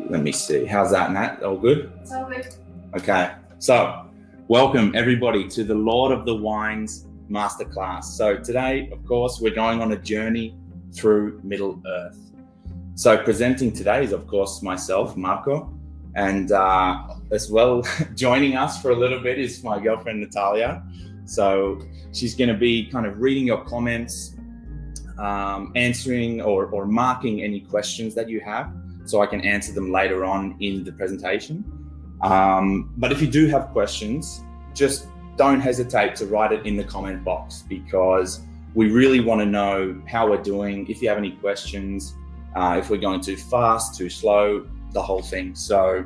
Let me see. How's that, Nat? All good? It's all good. Okay. So, welcome everybody to the Lord of the Wines Masterclass. So today, of course, we're going on a journey through Middle Earth. So presenting today is, of course, myself, Marco, and as well joining us for a little bit is my girlfriend, Natalia. So she's going to be kind of reading your comments, answering or marking any questions that you have, so I can answer them later on in the presentation. But if you do have questions, just don't hesitate to write it in the comment box, because we really want to know how we're doing. If you have any questions, if we're going too fast, too slow, the whole thing. So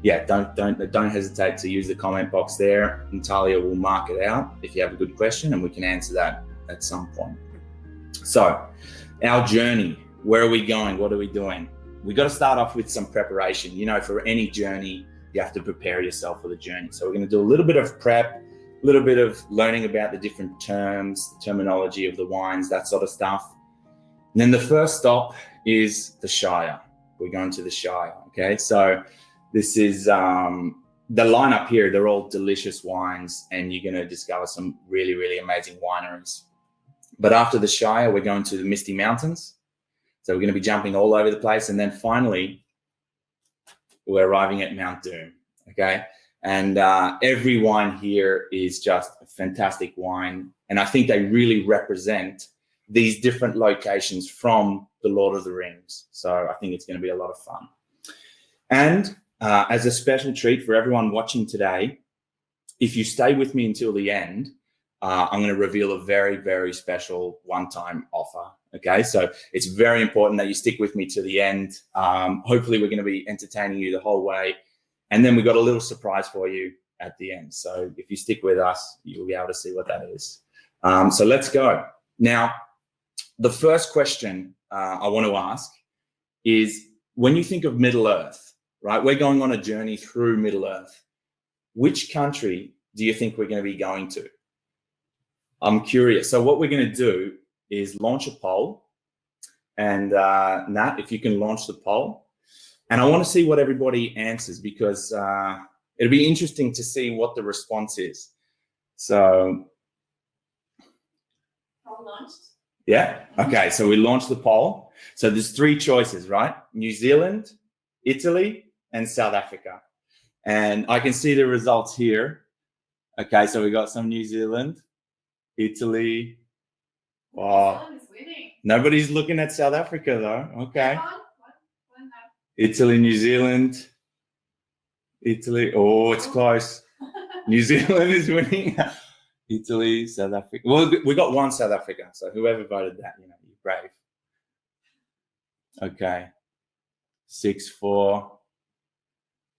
yeah, don't hesitate to use the comment box there. Natalia will mark it out if you have a good question, and we can answer that at some point. So our journey, where are we going? What are we doing? We got to start off with some preparation. You know, for any journey, you have to prepare yourself for the journey. So we're going to do a little bit of prep, a little bit of learning about the different terms, the terminology of the wines, that sort of stuff. And then the first stop is the Shire. We're going to the Shire, okay? So this is the lineup here. They're all delicious wines, and you're going to discover some really, really amazing wineries. But after the Shire, we're going to the Misty Mountains. So we're going to be jumping all over the place. And then finally, we're arriving at Mount Doom, okay? And every wine here is just a fantastic wine. And I think they really represent these different locations from the Lord of the Rings. So I think it's going to be a lot of fun. And as a special treat for everyone watching today, if you stay with me until the end, I'm going to reveal a very, very special one-time offer. Okay, so it's very important that you stick with me to the end. Hopefully, we're going to be entertaining you the whole way. And then we've got a little surprise for you at the end. So if you stick with us, you'll be able to see what that is. So let's go. Now, the first question I want to ask is, when you think of Middle Earth, right? We're going on a journey through Middle Earth. Which country do you think we're going to be going to? I'm curious. So what we're going to do is launch a poll. And Nat, if you can launch the poll. And I want to see what everybody answers, because it'll be interesting to see what the response is. So. Poll launched. Yeah. Okay. So we launched the poll. So there's three choices, right? New Zealand, Italy, and South Africa. And I can see the results here. Okay. So we got some New Zealand, Italy. Wow. New Zealand is winning. Nobody's looking at South Africa though. Okay. Italy, New Zealand, Italy. Oh, it's close. New Zealand is winning. Italy, South Africa. Well, we got one South Africa. So whoever voted that, you know, you're brave. Okay. 6-4.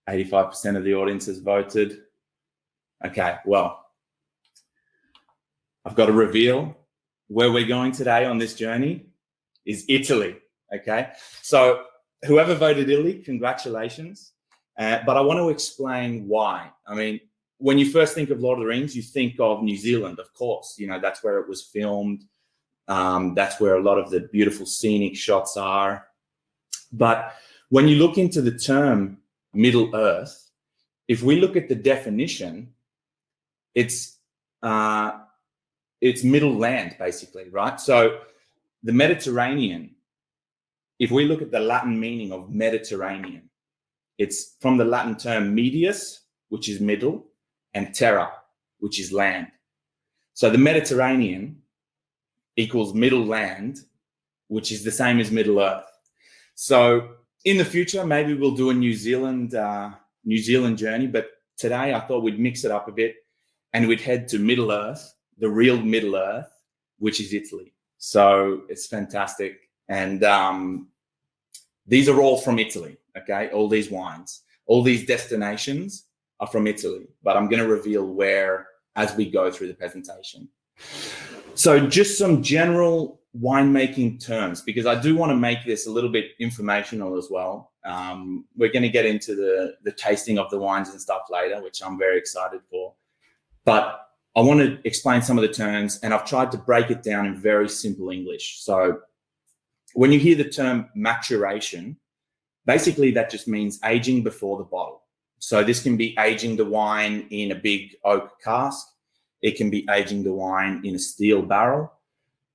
85% of the audience has voted. Okay. Well, I've got to reveal where we're going today on this journey is Italy. Okay. So whoever voted Italy, congratulations. But I want to explain why. I mean, when you first think of Lord of the Rings, you think of New Zealand, of course. You know, that's where it was filmed. That's where a lot of the beautiful scenic shots are. But when you look into the term Middle Earth, if we look at the definition, it's middle land, basically, right? So the Mediterranean, if we look at the Latin meaning of Mediterranean, it's from the Latin term medius, which is middle, and terra, which is land. So the Mediterranean equals middle land, which is the same as Middle Earth. So in the future, maybe we'll do a New Zealand journey, but today I thought we'd mix it up a bit and we'd head to Middle Earth, the real Middle Earth, which is Italy. So it's fantastic. And these are all from Italy, okay? All these wines, all these destinations are from Italy, but I'm going to reveal where as we go through the presentation. So just some general winemaking terms, because I do want to make this a little bit informational as well. We're going to get into the tasting of the wines and stuff later, which I'm very excited for. But I want to explain some of the terms, and I've tried to break it down in very simple English. So when you hear the term maturation, Basically, that just means aging before the bottle. So this can be aging the wine in a big oak cask. It can be aging the wine in a steel barrel.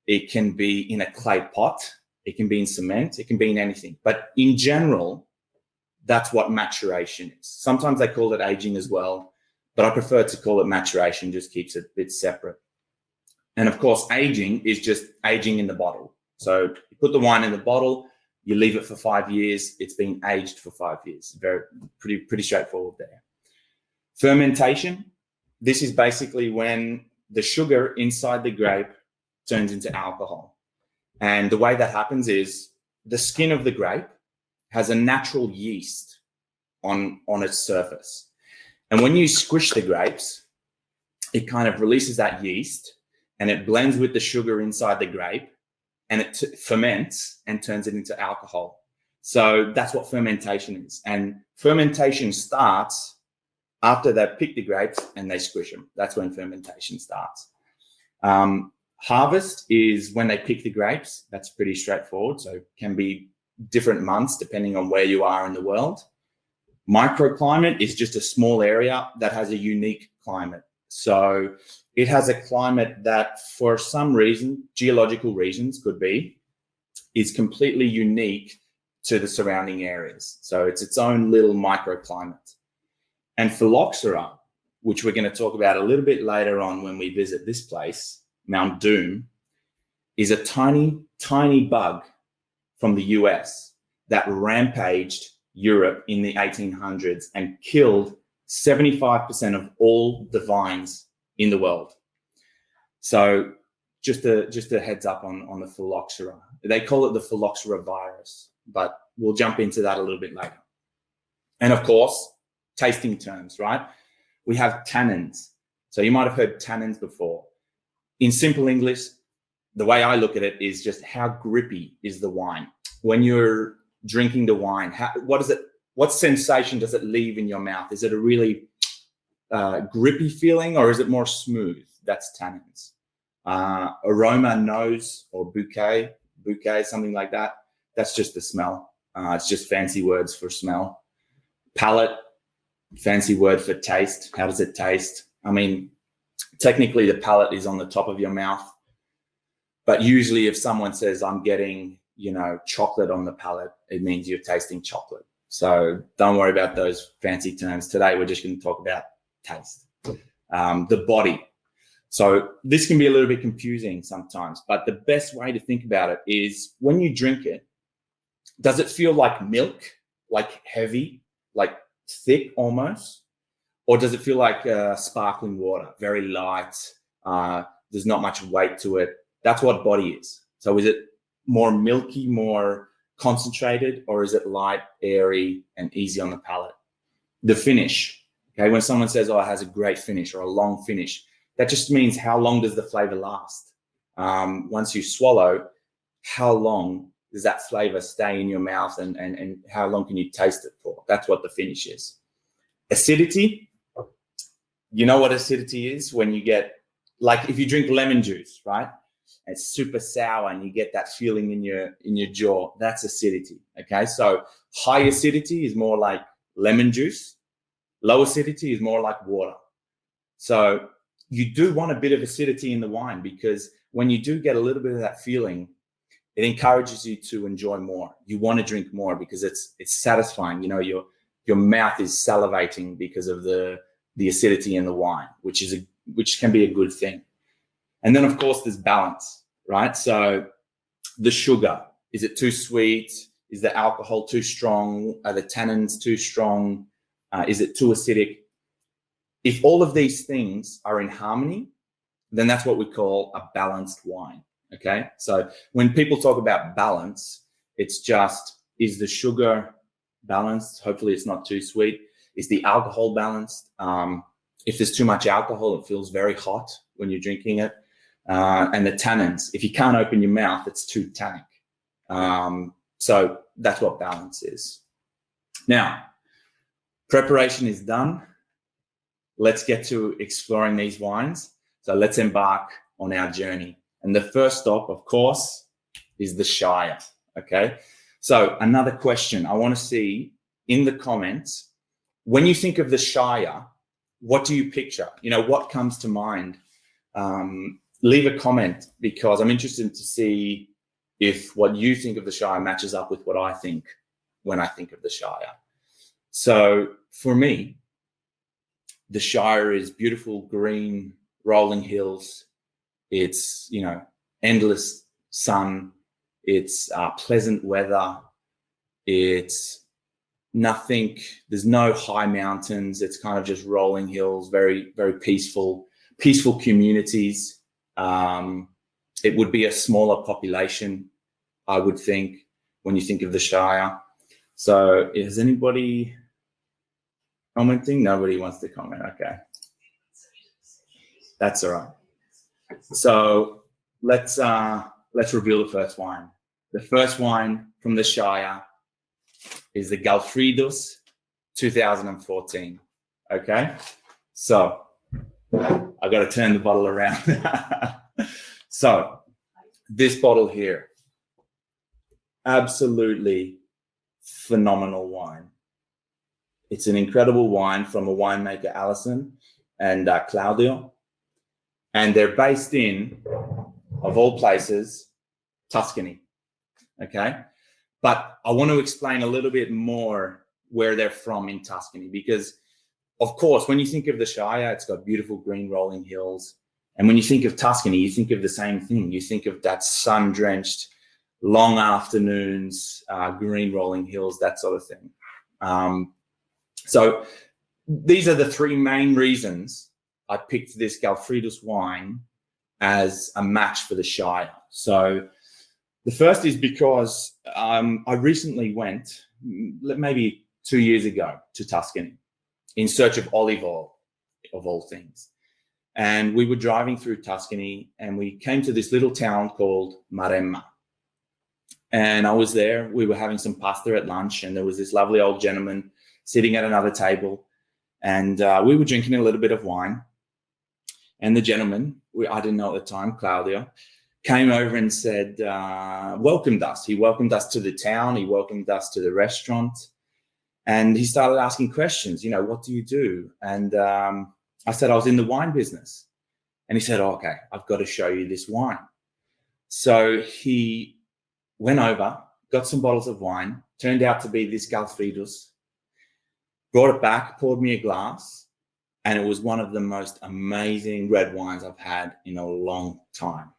It can be in a clay pot. It can be in cement. It can be in anything. But in general, that's what maturation is. Sometimes they call it aging as well, but I prefer to call it maturation, just keeps it a bit separate. And of course, aging is just aging in the bottle. So you put the wine in the bottle, you leave it for 5 years, it's been aged for 5 years. Pretty straightforward there. Fermentation, this is basically when the sugar inside the grape turns into alcohol. And the way that happens is the skin of the grape has a natural yeast on its surface. And when you squish the grapes, it kind of releases that yeast and it blends with the sugar inside the grape and it ferments and turns it into alcohol. So that's what fermentation is. And fermentation starts after they pick the grapes and they squish them. That's when fermentation starts. Harvest is when they pick the grapes. That's pretty straightforward. So it can be different months depending on where you are in the world. Microclimate is just a small area that has a unique climate. So it has a climate that for some reason, geological reasons could be, is completely unique to the surrounding areas. So it's its own little microclimate. And phylloxera, which we're going to talk about a little bit later on when we visit this place, Mount Doom, is a tiny, tiny bug from the US that rampaged Europe in the 1800s and killed 75% of all the vines in the world. So just a heads up on the phylloxera. They call it the phylloxera virus, but we'll jump into that a little bit later. And of course, tasting terms, right? We have tannins. So you might have heard tannins before. In simple English, the way I look at it is just how grippy is the wine. When you're drinking the wine, what sensation does it leave in your mouth? Is it a really grippy feeling or is it more smooth? That's tannins. Aroma, nose, or bouquet, something like that. That's just the smell. It's just fancy words for smell. Palate, fancy word for taste. How does it taste? I mean, technically the palate is on the top of your mouth, but usually if someone says, I'm getting, chocolate on the palate, it means you're tasting chocolate. So don't worry about those fancy terms. Today, we're just going to talk about taste. The body. So this can be a little bit confusing sometimes, but the best way to think about it is when you drink it, does it feel like milk, like heavy, like thick almost? Or does it feel like sparkling water, very light? There's not much weight to it. That's what body is. So is it more milky, more concentrated, or is it light, airy, and easy on the palate? The finish. Okay, when someone says, "Oh, it has a great finish" or a long finish, that just means how long does the flavor last? Once you swallow, how long does that flavor stay in your mouth, and how long can you taste it for? That's what the finish is. Acidity. You know what acidity is? When you get, like if you drink lemon juice, right? It's super sour and you get that feeling in your jaw. That's acidity. Okay, so high acidity is more like lemon juice. Low acidity is more like water. So you do want a bit of acidity in the wine, because when you do get a little bit of that feeling, it encourages you to enjoy more. You want to drink more because it's satisfying. Your mouth is salivating because of the acidity in the wine, which can be a good thing. And then, of course, there's balance, right? So the sugar, is it too sweet? Is the alcohol too strong? Are the tannins too strong? Is it too acidic? If all of these things are in harmony, then that's what we call a balanced wine, okay? So when people talk about balance, it's just, is the sugar balanced? Hopefully it's not too sweet. Is the alcohol balanced? If there's too much alcohol, it feels very hot when you're drinking it. And the tannins, if you can't open your mouth, it's too tannic. So that's what balance is. Now, preparation is done. Let's get to exploring these wines. So let's embark on our journey. And the first stop, of course, is the Shire, okay? So another question I want to see in the comments, when you think of the Shire, what do you picture? What comes to mind? Leave a comment, because I'm interested to see if what you think of the Shire matches up with what I think when I think of the Shire. So for me, the Shire is beautiful green rolling hills. It's, endless sun. It's pleasant weather. It's nothing. There's no high mountains. It's kind of just rolling hills, very, very peaceful communities. It would be a smaller population, I would think, when you think of the Shire. So is anybody commenting? Nobody wants to comment. Okay. That's all right. So let's reveal the first wine. The first wine from the Shire is the Galfridos 2014. Okay. So I got to turn the bottle around. So this bottle here, absolutely phenomenal wine. It's an incredible wine from a winemaker, Alison and Claudio. And they're based in, of all places, Tuscany. Okay. But I want to explain a little bit more where they're from in Tuscany, because, of course, when you think of the Shire, it's got beautiful green rolling hills. And when you think of Tuscany, you think of the same thing. You think of that sun-drenched, long afternoons, green rolling hills, that sort of thing. So these are the three main reasons I picked this Galfridos wine as a match for the Shire. So the first is because I recently went, maybe 2 years ago, to Tuscany in search of olive oil, of all things. And we were driving through Tuscany and we came to this little town called Maremma. And I was there, we were having some pasta at lunch, and there was this lovely old gentleman sitting at another table, and we were drinking a little bit of wine. And the gentleman, I didn't know at the time, Claudio, came over and said, welcomed us. He welcomed us to the town. He welcomed us to the restaurant. And he started asking questions, what do you do? And I said, I was in the wine business. And he said, oh, okay, I've got to show you this wine. So he went over, got some bottles of wine, turned out to be this Galfridos, brought it back, poured me a glass, and it was one of the most amazing red wines I've had in a long time.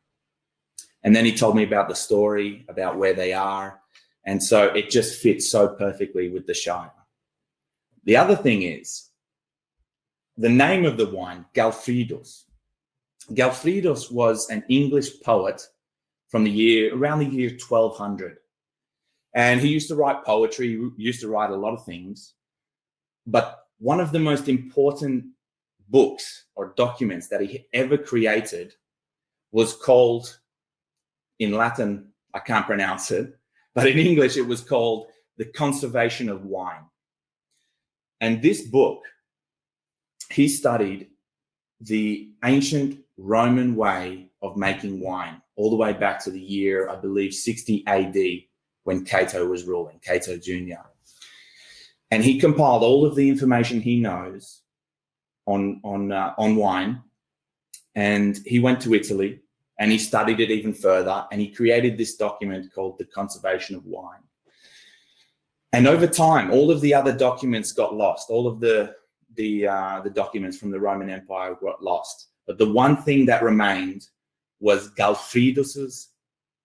And then he told me about the story, about where they are. And so it just fits so perfectly with the Shire. The other thing is the name of the wine, Galfridos. Galfridos was an English poet from around the year 1200. And he used to write poetry, he used to write a lot of things. But one of the most important books or documents that he ever created was called, in Latin, I can't pronounce it, but in English it was called The Conservation of Wine. And this book, he studied the ancient Roman way of making wine, all the way back to the year, I believe, 60 AD, when Cato was ruling, Cato Jr. And he compiled all of the information he knows on wine. And he went to Italy and he studied it even further. And he created this document called The Conservation of Wine. And over time, all of the other documents got lost. All of the documents from the Roman Empire got lost. But the one thing that remained was Galfridos's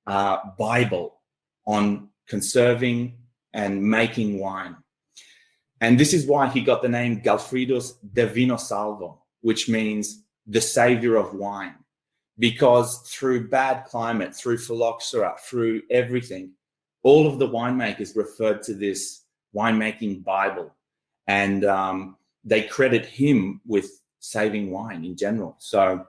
Bible on conserving and making wine. And this is why he got the name Galfridos de Vino Salvo, which means the savior of wine. Because through bad climate, through phylloxera, through everything, all of the winemakers referred to this winemaking Bible. And they credit him with saving wine in general. So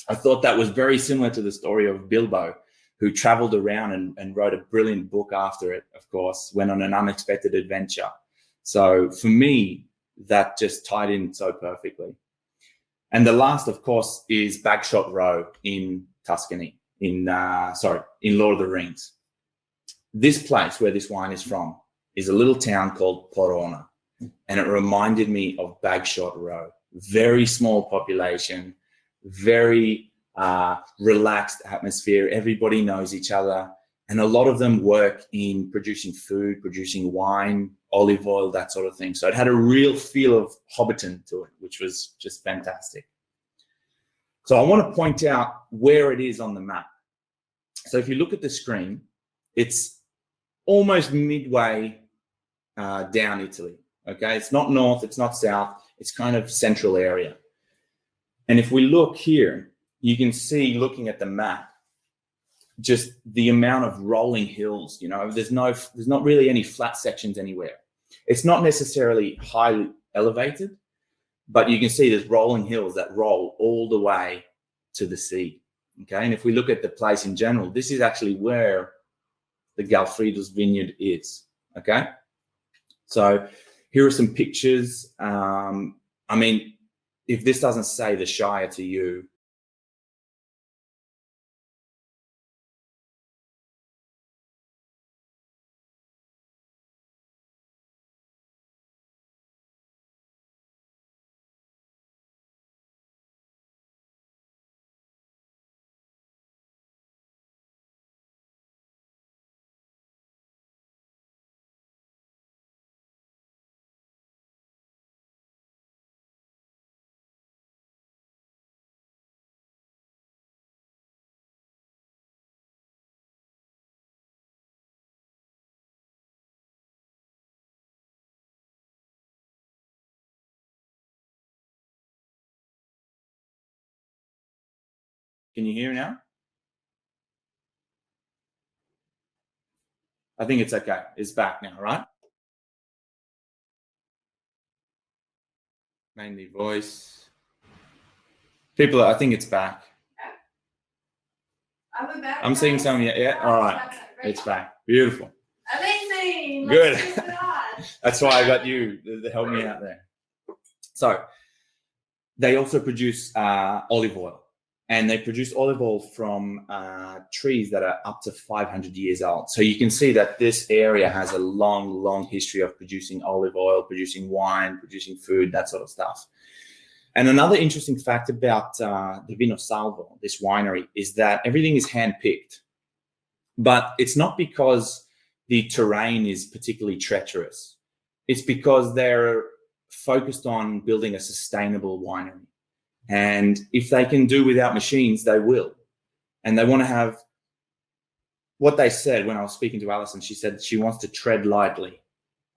I thought that was very similar to the story of Bilbo, who traveled around and wrote a brilliant book after it, of course, went on an unexpected adventure. So for me, that just tied in so perfectly. And the last, of course, is Bagshot Row in Tuscany, in Lord of the Rings. This place where this wine is from is a little town called Porona, and it reminded me of Bagshot Row. Very small population, very relaxed atmosphere. Everybody knows each other, and a lot of them work in producing food, producing wine, olive oil, that sort of thing. So it had a real feel of Hobbiton to it, which was just fantastic. So I want to point out where it is on the map. So if you look at the screen, it's almost midway down Italy. Okay, it's not north, it's not south, it's kind of central area. And if we look here, you can see, looking at the map, just the amount of rolling hills. You know, there's not really any flat sections anywhere. It's not necessarily highly elevated, but you can see there's rolling hills that roll all the way to the sea. Okay, and if we look at the place in general, this is actually where the Galfrido's vineyard is. Okay, so here are some pictures. I mean, if this doesn't say the Shire to you, can you hear now? I think it's okay. It's back now, right? Mainly voice. People, I think it's back. I'm seeing some. Yeah. All right. It's back. Beautiful. Amazing. Good. That's why I got you to help me out there. So they also produce olive oil, and they produce olive oil from trees that are up to 500 years old. So you can see that this area has a long, long history of producing olive oil, producing wine, producing food, that sort of stuff. And another interesting fact about the Vino Salvo, this winery, is that everything is hand-picked. But it's not because the terrain is particularly treacherous. It's because they're focused on building a sustainable winery. And if they can do without machines, they will. And they want to have what they said when I was speaking to Alison. She said she wants to tread lightly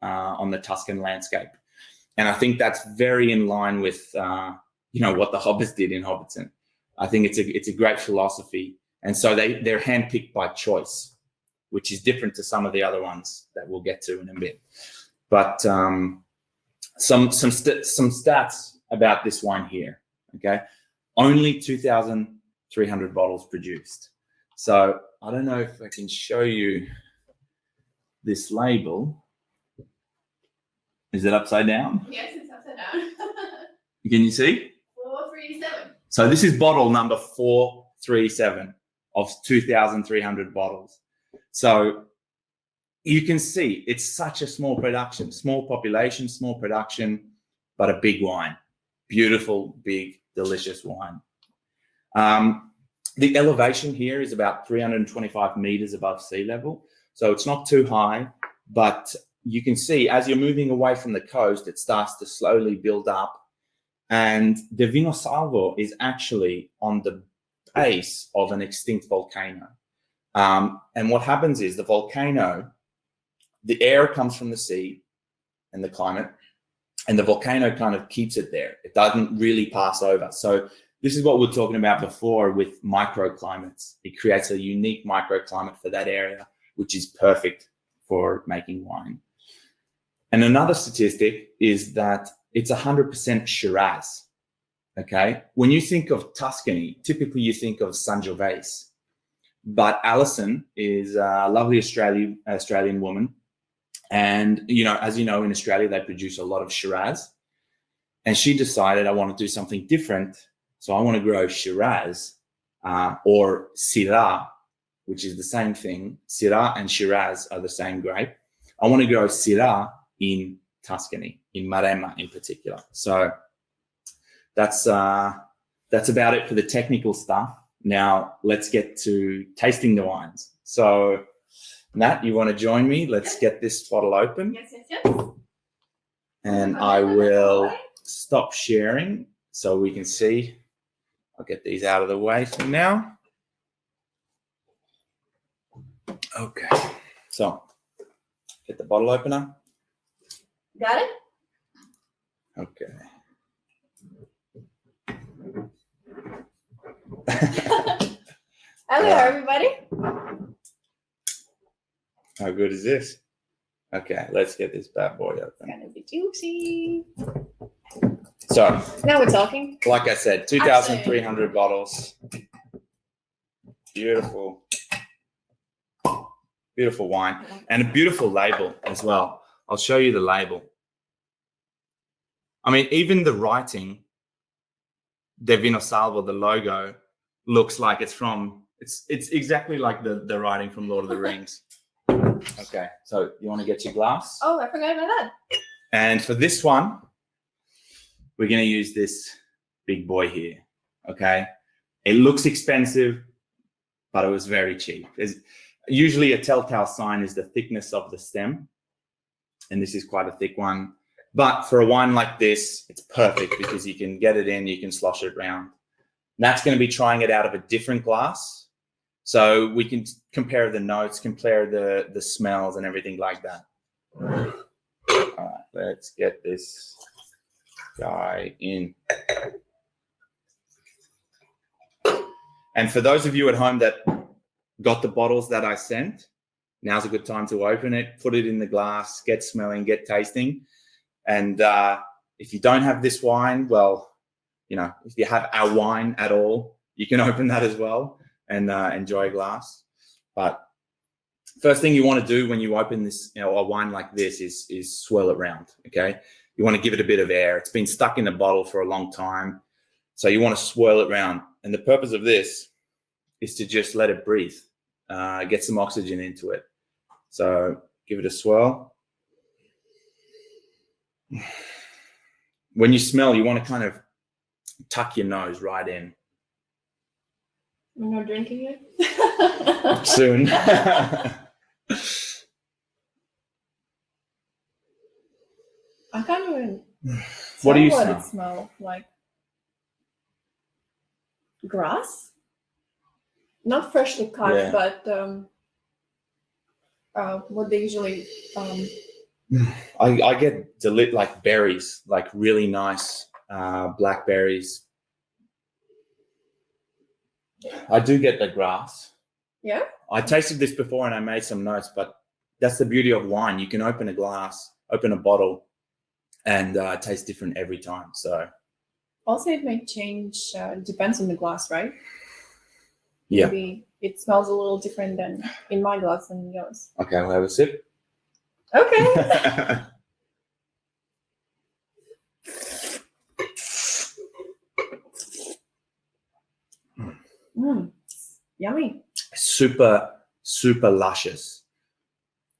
on the Tuscan landscape. And I think that's very in line with, what the Hobbits did in Hobbiton. I think it's a great philosophy. And so they're handpicked by choice, which is different to some of the other ones that we'll get to in a bit. But some stats about this wine here. Okay, only 2,300 bottles produced. So I don't know if I can show you this label. Is it upside down? Yes, it's upside down. Can you see? 437. So this is bottle number 437 of 2,300 bottles. So you can see it's such a small production, small population, small production, but a big wine. Beautiful, big, delicious wine. The elevation here is about 325 meters above sea level. So it's not too high, but you can see as you're moving away from the coast, it starts to slowly build up. And the Vino Salvo is actually on the base of an extinct volcano. And what happens is the volcano, the air comes from the sea and the climate, and the volcano kind of keeps it there. It doesn't really pass over. So this is what we were talking about before with microclimates. It creates a unique microclimate for that area, which is perfect for making wine. And another statistic is that it's 100% Shiraz. Okay. When you think of Tuscany, typically you think of Sangiovese. But Alison is a lovely Australian woman. And, as you know, in Australia, they produce a lot of Shiraz. And she decided, I want to do something different. So I want to grow Shiraz or Syrah which is the same thing. Syrah and Shiraz are the same grape. I want to grow Syrah in Tuscany, in Maremma in particular. So that's about it for the technical stuff. Now let's get to tasting the wines. So Nat, you want to join me? Let's get this bottle open. Yes, yes, yes. And I will stop sharing so we can see. I'll get these out of the way for now. Okay, so get the bottle opener. Got it? Okay. Hello, everybody. How good is this? Okay, let's get this bad boy It's open. gonna be juicy. So, Now we're talking. like I said, 2,300 bottles. Beautiful. Beautiful wine. And a beautiful label as well. I'll show you the label. I mean, even the writing, De Vino Salvo, the logo, looks like it's exactly like the writing from Lord of the Rings. Okay, so you want to get your glass? Oh, I forgot about that. And for this one, we're going to use this big boy here, okay? It looks expensive, but it was very cheap. Usually a telltale sign is the thickness of the stem, and this is quite a thick one. But for a wine like this, it's perfect because you can get it in, you can slosh it around. Nat's going to be trying it out of a different glass, so we can compare the notes, compare the smells and everything like that. All right, let's get this guy in. And for those of you at home that got the bottles that I sent, now's a good time to open it, put it in the glass, get smelling, get tasting. And if you don't have this wine, well, you know, if you have our wine at all, you can open that as well and enjoy a glass. But first thing you want to do when you open this, you know, a wine like this is swirl it around, okay? You want to give it a bit of air. It's been stuck in the bottle for a long time, so you want to swirl it around. And the purpose of this is to just let it breathe, get some oxygen into it. So give it a swirl. When you smell, you want to kind of tuck your nose right in. You're not drinking it? Soon. I can't even What do you tell smell? it smells like. Grass? Not freshly cut, Yeah. but what they usually I get like berries, like really nice blackberries. I do get the grass. Yeah? I tasted this before and I made some notes, but that's the beauty of wine. You can open a glass, open a bottle, and taste different every time. So Also, it may change. Depends on the glass, right? yeah. Maybe it smells a little different than in my glass than yours. Okay, we'll have a sip. Okay. Yummy. Super, super luscious.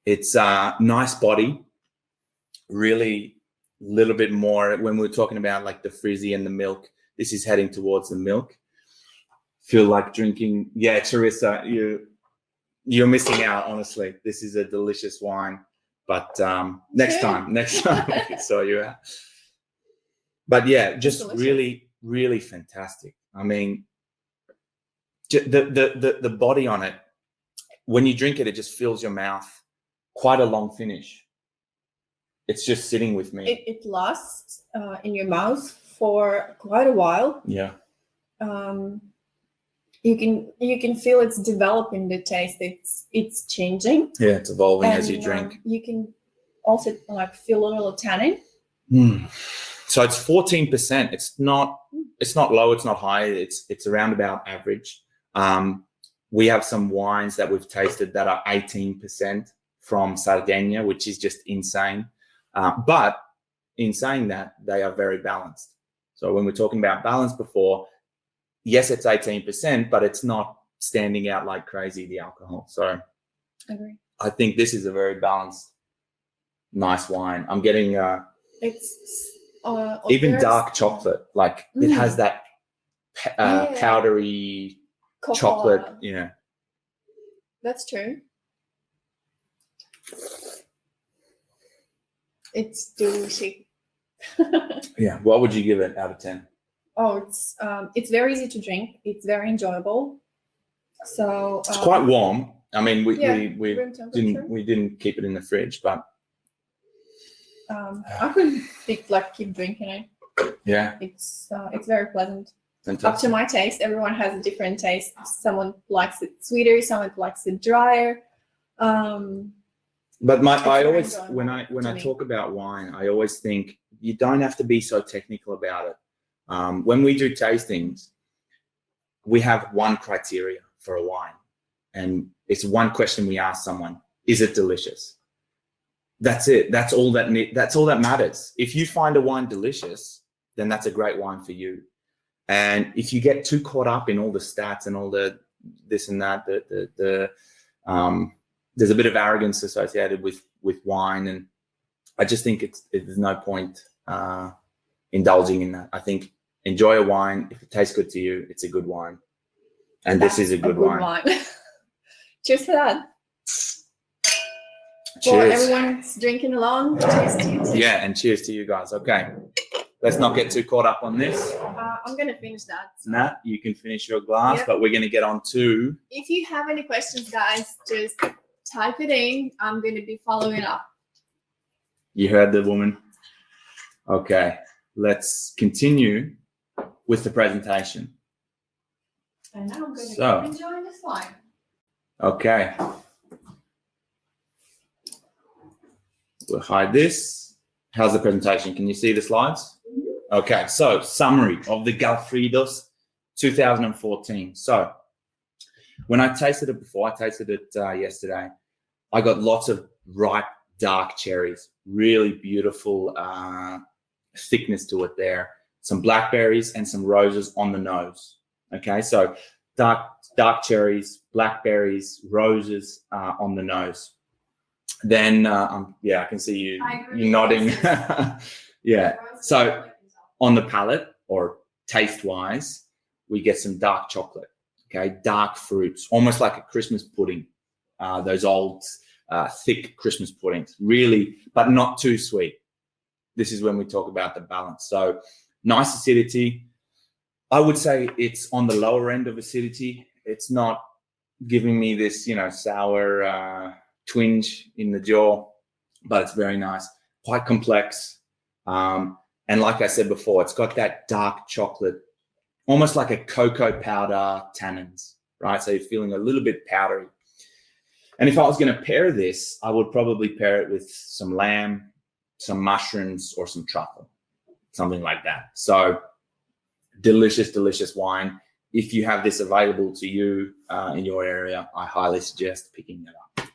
It's a nice body. Really, little bit more when we were talking about like the frizzy and the milk. This is heading towards the milk. Feel like drinking. Yeah, Teresa, you're missing out. Honestly, this is a delicious wine. But next time we can sort you out. But yeah, just really, really fantastic. I mean, the body on it, when you drink it, it just fills your mouth. Quite a long finish. It's just sitting with me. It lasts in your mouth for quite a while. Yeah. You can feel it's developing the taste. It's changing. Yeah, it's evolving And, as you drink. You can also like feel a little tannin. So it's 14%. It's not low. It's not high. It's around about average. We have some wines that we've tasted that are 18% from Sardinia, which is just insane. But in saying that, they are very balanced. So when we're talking about balance before, yes, it's 18%, but it's not standing out like crazy, the alcohol. So Agree. I think this is a very balanced, nice wine. I'm getting It's even dark chocolate. Like it has that powdery cocoa. chocolate. Yeah. That's true. It's delicious. Yeah. What would you give it out of 10? Oh, it's very easy to drink. It's very enjoyable. So It's quite warm. I mean, we room temperature. didn't keep it in the fridge, but I could keep drinking it. yeah, It's very pleasant. fantastic. Up to my taste. Everyone has a different taste. Someone likes it sweeter. Someone likes it drier. But I very always, enjoyable when I to me. talk about wine, I always think you don't have to be so technical about it. When we do tastings, we have one criteria for a wine, and it's one question we ask someone: is it delicious? That's it. That's all that matters. If you find a wine delicious, then that's a great wine for you. And if you get too caught up in all the stats and all the this and that, there's a bit of arrogance associated with wine, and I just think there's no point indulging in that. I think enjoy a wine. If it tastes good to you, it's a good wine, and this is a good wine. Cheers for that. Cheers. For everyone's drinking along, cheers to you too. Yeah, and cheers to you guys. Okay, let's not get too caught up on this. I'm gonna finish that. Nat, you can finish your glass, Yep. but we're going to get on to. If you have any questions, guys, just type it in. I'm gonna be following up. You heard the woman. Okay, let's continue with the presentation. And now I'm gonna So. keep enjoying this wine. Okay. We'll hide this. How's the presentation? Can you see the slides? Okay, so summary of the Galfridos 2014. So when I tasted it before, I tasted it yesterday, I got lots of ripe, dark cherries, really beautiful thickness to it there. Some blackberries and some roses on the nose. Okay, so dark cherries, blackberries, roses on the nose. Then, I can see you nodding. Yeah. So on the palate or taste-wise, we get some dark chocolate. Okay, dark fruits, almost like a Christmas pudding. Those old thick Christmas puddings, really, but not too sweet. This is when we talk about the balance. So nice acidity. I would say it's on the lower end of acidity. It's not giving me this, sour twinge in the jaw, but it's very nice, quite complex. And like I said before, it's got that dark chocolate, almost like a cocoa powder tannins, right? So you're feeling a little bit powdery. And if I was going to pair this, I would probably pair it with some lamb, some mushrooms, or some truffle, something like that. So delicious, delicious wine. If you have this available to you in your area, I highly suggest picking it up.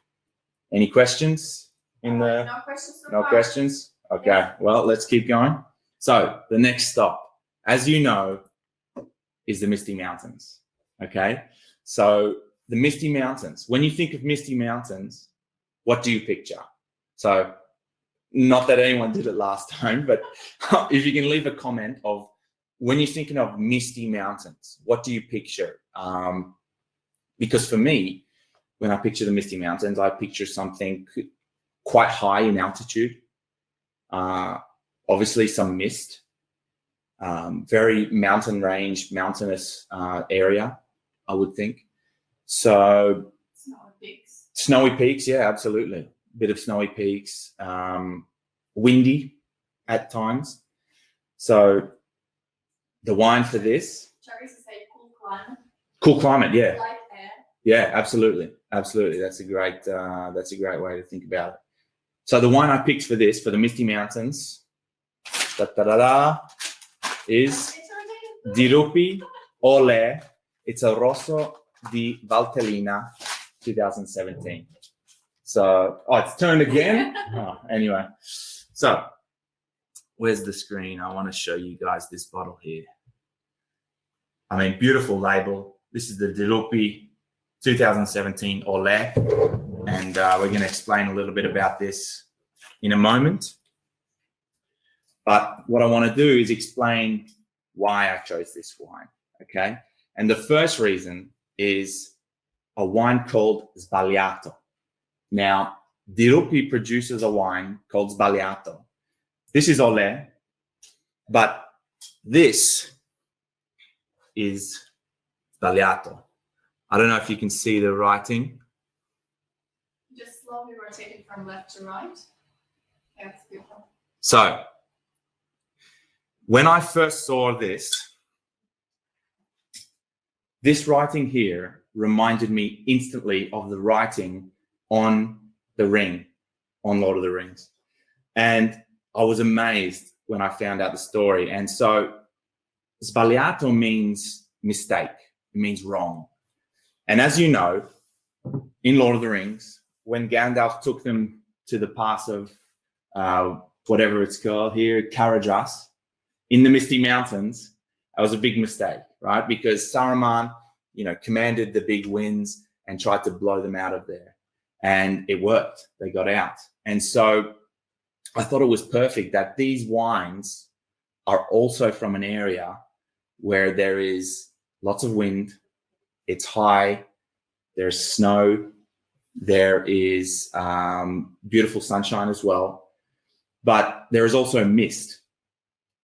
Any questions in the? No questions. No questions? Okay, Yeah. Well, let's keep going. So the next stop, as you know, is the Misty Mountains. Okay, so the Misty Mountains. When you think of Misty Mountains, what do you picture? So not that anyone did it last time, but if you can leave a comment of when you're thinking of Misty Mountains, what do you picture? Because for me, when I picture the Misty Mountains, I picture something quite high in altitude. Obviously some mist, very mountain range, mountainous area, I would think. So snowy peaks, yeah, absolutely. Bit of snowy peaks, windy at times. So the wine for this, cool climate, yeah. Light air. Yeah, absolutely. That's a great way to think about it. So the wine I picked for this, for the Misty Mountains, is Dirupi Ole. It's a Rosso di Valtellina 2017. So, it's turned again. Anyway, so where's the screen? I want to show you guys this bottle here. I mean, beautiful label. This is the Dirupi 2017 Olé, and we're going to explain a little bit about this in a moment. But what I want to do is explain why I chose this wine, okay? And the first reason is a wine called Sbagliato. Now, Dirupi produces a wine called Sbagliato. This is Olé, but this is Sbagliato. I don't know if you can see the writing. Just slowly rotate it from left to right. That's beautiful. So, when I first saw this writing here reminded me instantly of the writing on the ring, on Lord of the Rings. And I was amazed when I found out the story. And so Sbagliato means mistake. It means wrong. And as you know, in Lord of the Rings, when Gandalf took them to the pass of whatever it's called here, Caradhras, in the Misty Mountains, that was a big mistake, right? Because Saruman, commanded the big winds and tried to blow them out of there. And it worked. They got out. And so I thought it was perfect that these wines are also from an area where there is lots of wind, it's high, there's snow, there is beautiful sunshine as well, but there is also mist.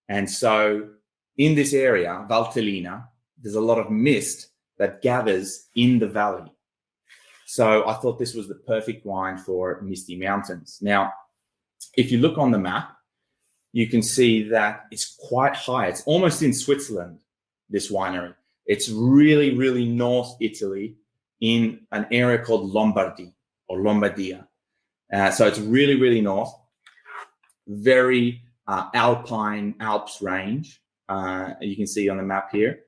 And so in this area, Valtellina, there's a lot of mist that gathers in the valley. So I thought this was the perfect wine for Misty Mountains. Now, if you look on the map, you can see that it's quite high. It's almost in Switzerland, this winery. It's really, really North Italy in an area called Lombardy or Lombardia. So it's really, really north, very Alps range. You can see on the map here.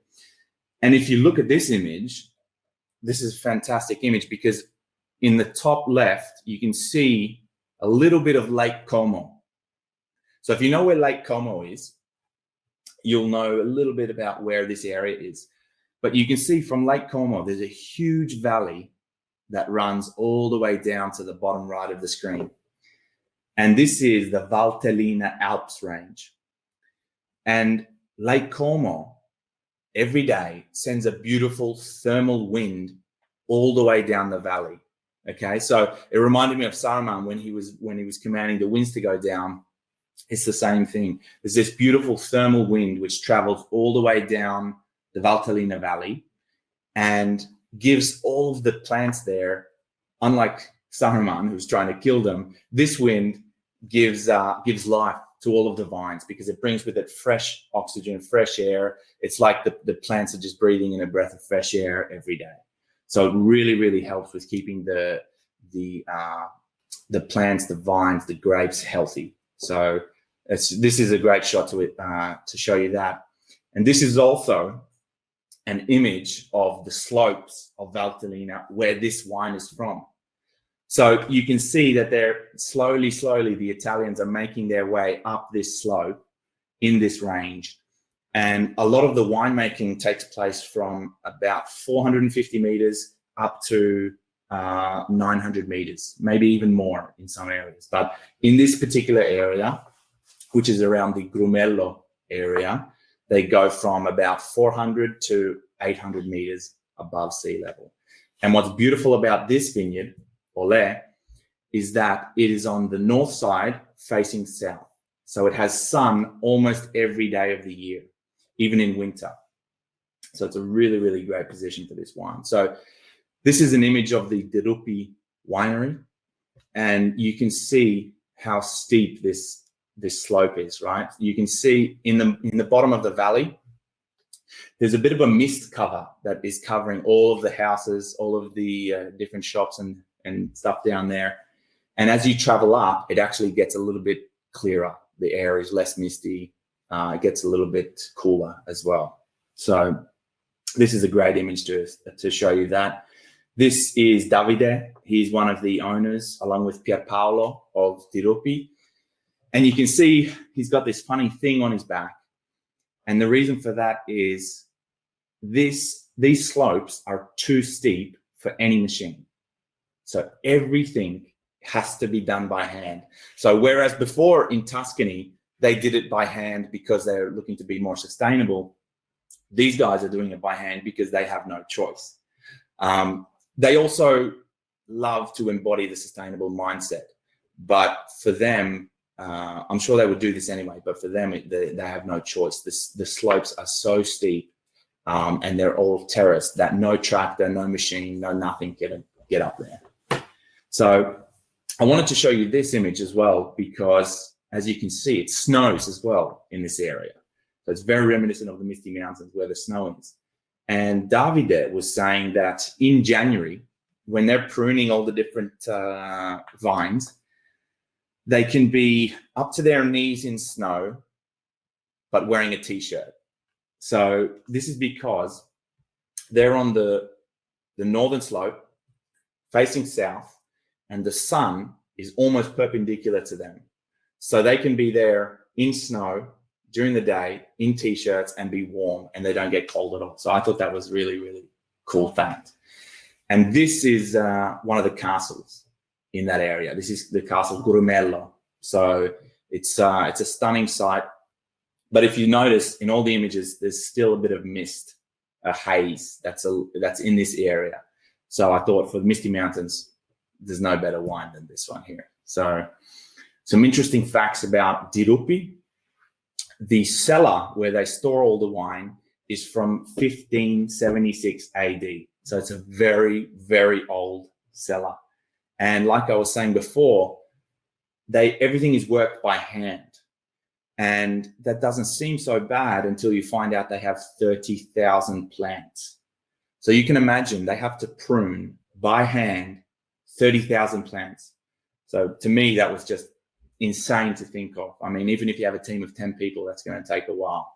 And if you look at this image, this is a fantastic image because in the top left, you can see a little bit of Lake Como. So if you know where Lake Como is, you'll know a little bit about where this area is. But you can see from Lake Como, there's a huge valley that runs all the way down to the bottom right of the screen. And this is the Valtellina Alps range. And Lake Como every day sends a beautiful thermal wind all the way down the valley. Okay, so it reminded me of Saruman when he was commanding the winds to go down. It's the same thing. There's this beautiful thermal wind which travels all the way down the Valtellina Valley and gives all of the plants there, unlike Saruman, who's trying to kill them, this wind gives life to all of the vines because it brings with it fresh oxygen, fresh air. It's like the plants are just breathing in a breath of fresh air every day. So it really, really helps with keeping the plants, the vines, the grapes healthy. So this is a great shot to show you that. And this is also an image of the slopes of Valtellina where this wine is from. So you can see that they're slowly, the Italians are making their way up this slope in this range. And a lot of the winemaking takes place from about 450 meters up to 900 meters, maybe even more in some areas. But in this particular area, which is around the Grumello area, they go from about 400 to 800 meters above sea level. And what's beautiful about this vineyard, Olé, is that it is on the north side facing south. So it has sun almost every day of the year, even in winter. So it's a really, really great position for this wine. So this is an image of the Dirupi winery, and you can see how steep this slope is, right? You can see in the bottom of the valley, there's a bit of a mist cover that is covering all of the houses, all of the different shops and stuff down there. And as you travel up, it actually gets a little bit clearer. The air is less misty. It gets a little bit cooler as well. So this is a great image to show you that. This is Davide. He's one of the owners, along with Pierpaolo of Dirupi. And you can see he's got this funny thing on his back. And the reason for that is these slopes are too steep for any machine. So everything has to be done by hand. So whereas before in Tuscany, they did it by hand because they're looking to be more sustainable, these guys are doing it by hand because they have no choice. They also love to embody the sustainable mindset, but for them, I'm sure they would do this anyway, but for them, they have no choice. The slopes are so steep, and they're all terraced that no tractor, no machine, no nothing can get up there. So I wanted to show you this image as well, because as you can see, it snows as well in this area. So it's very reminiscent of the Misty Mountains where the snow is. And Davide was saying that in January, when they're pruning all the different vines, they can be up to their knees in snow, but wearing a t-shirt. So this is because they're on the northern slope, facing south, and the sun is almost perpendicular to them. So they can be there in snow during the day in t-shirts and be warm, and they don't get cold at all. So I thought that was really, really cool fact. And this is one of the castles in that area. This is the castle Grumello. So it's a stunning sight. But if you notice in all the images, there's still a bit of mist, a haze that's in this area. So I thought for the Misty Mountains, there's no better wine than this one here. So some interesting facts about Dirupi. The cellar where they store all the wine is from 1576 AD. So it's a very, very old cellar. And like I was saying before, everything is worked by hand. And that doesn't seem so bad until you find out they have 30,000 plants. So you can imagine they have to prune by hand 30,000 plants. So to me, that was just insane to think of. I mean, even if you have a team of 10 people, that's going to take a while.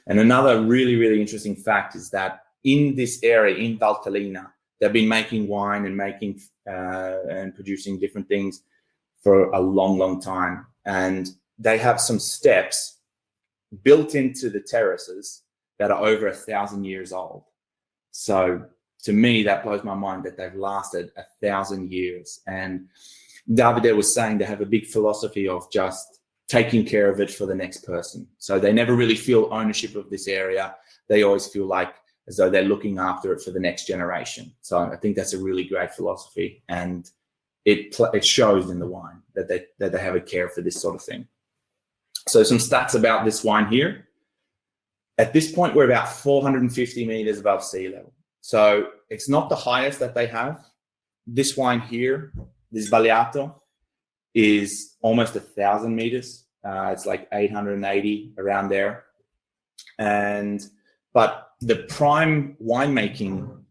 And another really, really interesting fact is that in this area, in Valtellina, they've been making wine and making and producing different things for a long, long time. And they have some steps built into the terraces that are over 1,000 years old. So to me, that blows my mind that they've lasted 1,000 years. And Davide was saying they have a big philosophy of just taking care of it for the next person. So they never really feel ownership of this area. They always feel like as though they're looking after it for the next generation. So I think that's a really great philosophy, and it shows in the wine that they have a care for this sort of thing. So some stats about this wine here. At this point, we're about 450 meters above sea level. So it's not the highest that they have. This wine here, this Sbagliato, is almost 1,000 meters. It's like 880 around there. But the prime winemaking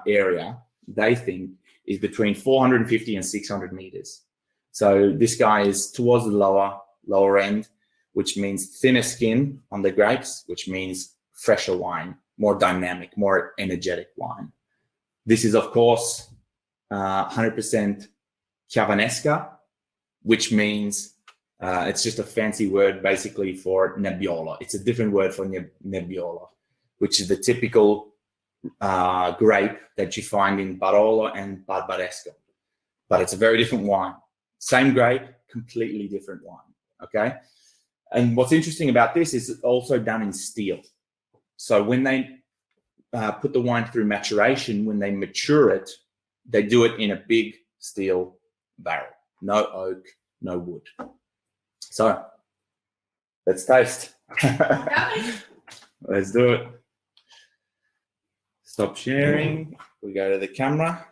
area, they think, is between 450 and 600 meters. So this guy is towards the lower end, which means thinner skin on the grapes, which means fresher wine, more dynamic, more energetic wine. This is, of course, 100% Chiavanesca, which means it's just a fancy word basically for Nebbiolo. It's a different word for Nebbiolo, which is the typical grape that you find in Barolo and Barbaresco. But it's a very different wine. Same grape, completely different wine, okay? And what's interesting about this is it's also done in steel. So when they put the wine through maturation, when they mature it, they do it in a big steel barrel. No oak, no wood. So let's taste. Let's do it. Stop sharing. We go to the camera.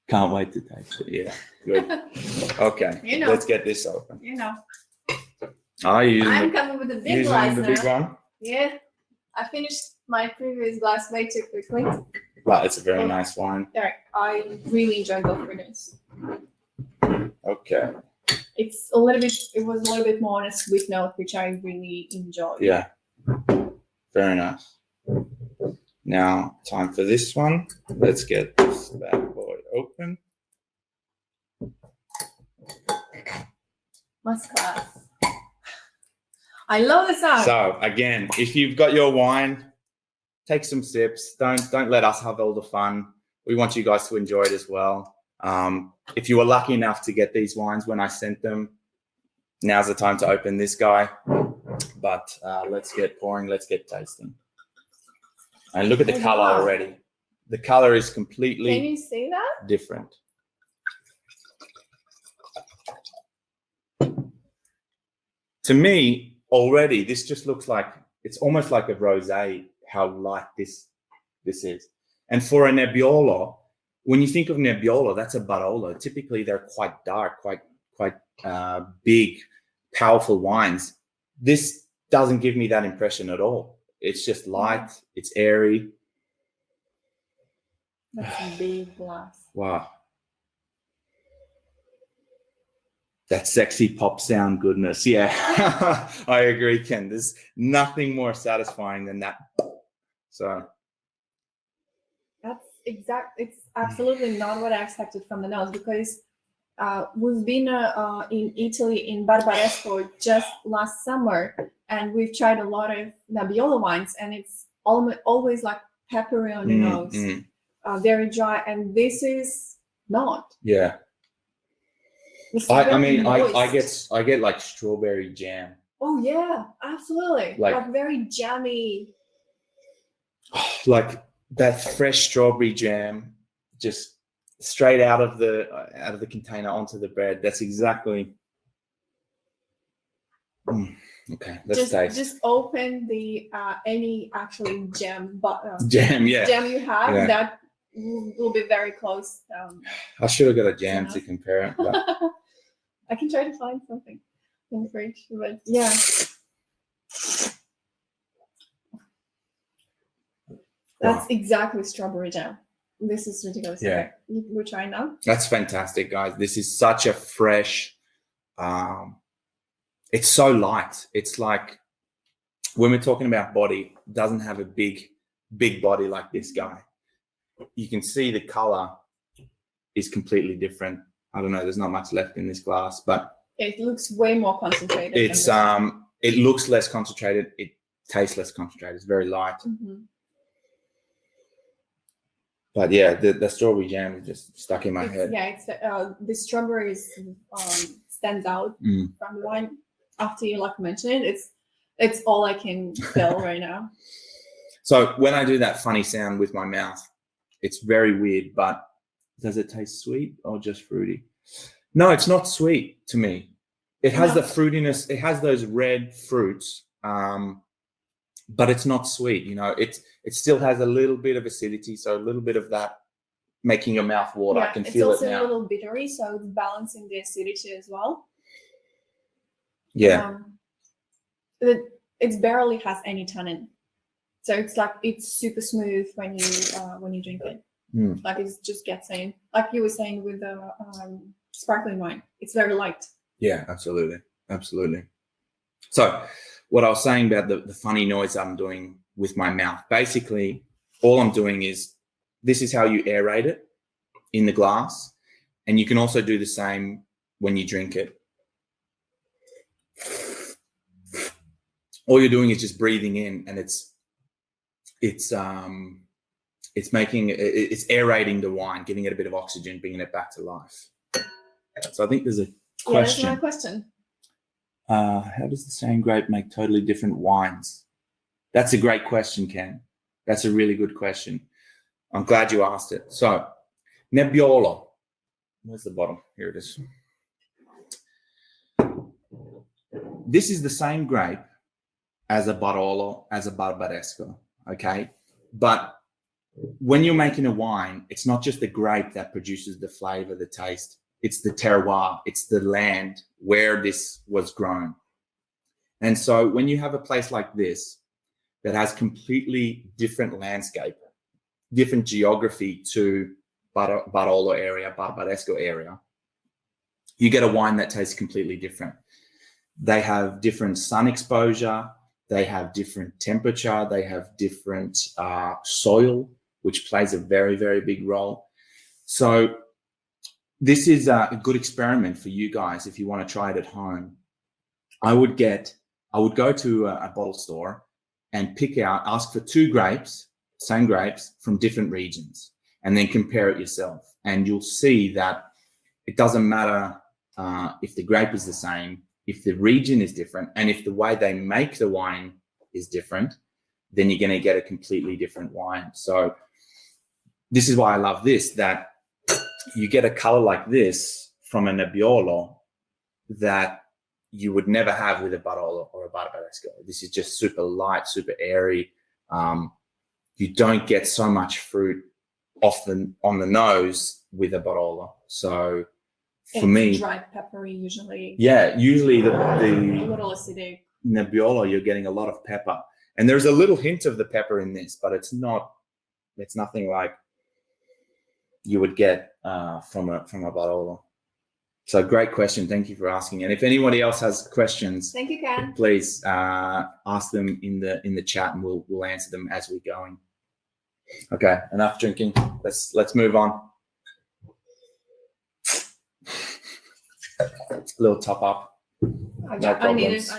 Can't wait to taste it. Yeah, good. Okay, let's get this open. I'm coming with a big glass the now. big one? Yeah, I finished my previous glass way too quickly. But it's a very nice wine. I really enjoyed both winners. Okay. It was a little bit more on a sweet note, which I really enjoyed. Yeah, very nice. Now, time for this one. Let's get this bad boy open. Masterclass. I love the sound. So, again, if you've got your wine, take some sips. Don't let us have all the fun. We want you guys to enjoy it as well. If you were lucky enough to get these wines when I sent them, now's the time to open this guy. But let's get pouring. Let's get tasting. And look at the color already. The color is completely Can you see that? different. To me, already, this just looks like, it's almost like a rosé, how light this is. And for a Nebbiolo, when you think of Nebbiolo, that's a Barolo. Typically, they're quite dark, quite big, powerful wines. This doesn't give me that impression at all. It's just light, it's airy. That's a big glass. Wow. That sexy pop sound goodness. Yeah, I agree, Ken. There's nothing more satisfying than that. So It's absolutely not what I expected from the nose, because we've been in Italy, in Barbaresco, just last summer, and we've tried a lot of Nebbiolo wines, and it's always like peppery on the nose, very dry, and this is not. Yeah. I get like strawberry jam. Oh yeah, absolutely. Like very jammy. Like that fresh strawberry jam, just straight out of the container onto the bread. That's exactly. Okay, let's taste. Just open the any actually jam, jam you have. That will be very close. I should have got a jam to compare it. But. I can try to find something in the fridge, but yeah. That's exactly strawberry jam. This is ridiculous. Yeah. Okay. We're trying now. That's fantastic, guys. This is such a fresh, it's so light. It's like, when we're talking about body, it doesn't have a big body like this guy. You can see the color is completely different. I don't know, there's not much left in this glass, but it looks way more concentrated. It's it looks less concentrated. It tastes less concentrated. It's very light. Mm-hmm. But yeah, the strawberry jam is just stuck in my head. Yeah, it's the strawberries stands out from the wine. After you mention it, it's all I can feel right now. So when I do that funny sound with my mouth, it's very weird, but does it taste sweet or just fruity? No, it's not sweet to me. It has the fruitiness. It has those red fruits, but it's not sweet. You know, it still has a little bit of acidity, so a little bit of that making your mouth water. I can feel it now. It's also a little bittery, so it's balancing the acidity as well. Yeah. It barely has any tannin, so it's super smooth when you drink it. Like it just gets in, like you were saying with the sparkling wine. It's very light. Yeah, absolutely. So what I was saying about the funny noise I'm doing with my mouth, basically all I'm doing is, this is how you aerate it in the glass, and you can also do the same when you drink it. All you're doing is just breathing in, and it's aerating the wine, giving it a bit of oxygen, bringing it back to life. So I think there's a question. Yeah, that's my question. How does the same grape make totally different wines? That's a great question, Ken. That's a really good question. I'm glad you asked it. So, Nebbiolo. Where's the bottom? Here it is. This is the same grape as a Barolo, as a Barbaresco, okay? But when you're making a wine, it's not just the grape that produces the flavor, the taste. It's the terroir. It's the land where this was grown. And so when you have a place like this that has completely different landscape, different geography to Barolo area, Barbaresco area, you get a wine that tastes completely different. They have different sun exposure. They have different temperature. They have different soil, which plays a very, very big role. So this is a good experiment for you guys if you want to try it at home. I would go to a bottle store and ask for 2 grapes same grapes from different regions, and then compare it yourself. And you'll see that it doesn't matter if the grape is the same, if the region is different, and if the way they make the wine is different, then you're going to get a completely different wine. So this is why I love this, that you get a color like this from a Nebbiolo that you would never have with a Barolo or a Barbaresco. This is just super light, super airy. You don't get so much fruit on the nose with a Barolo. So for me, dry peppery usually. Yeah, usually the a little acidic. Nebbiolo, you're getting a lot of pepper, and there's a little hint of the pepper in this, but it's nothing like you would get from a Barolo. So great question. Thank you for asking. And if anybody else has questions, thank you, Ken. Please ask them in the chat, and we'll answer them as we're going. Okay, enough drinking. Let's move on. A little top up. I need it.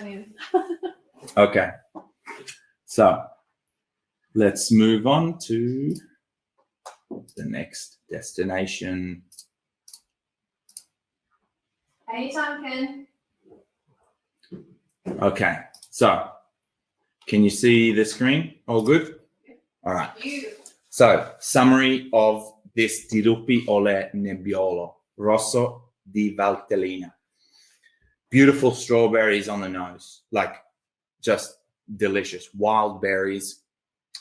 Okay. So let's move on to the next destination. Anytime, Ken. Okay. So can you see the screen? All good? All right. So summary of this Tiruppi Ole Nebbiolo Rosso di Valtellina. Beautiful strawberries on the nose, like just delicious. Wild berries,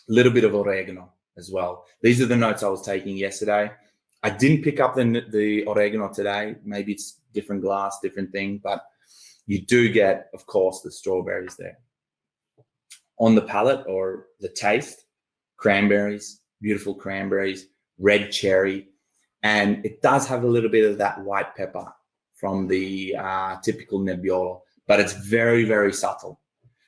a little bit of oregano as well. These are the notes I was taking yesterday. I didn't pick up the oregano today. Maybe it's different glass, different thing, but you do get, of course, the strawberries there. On the palate or the taste, cranberries, beautiful cranberries, red cherry, and it does have a little bit of that white pepper from the typical Nebbiolo, but it's very, very subtle.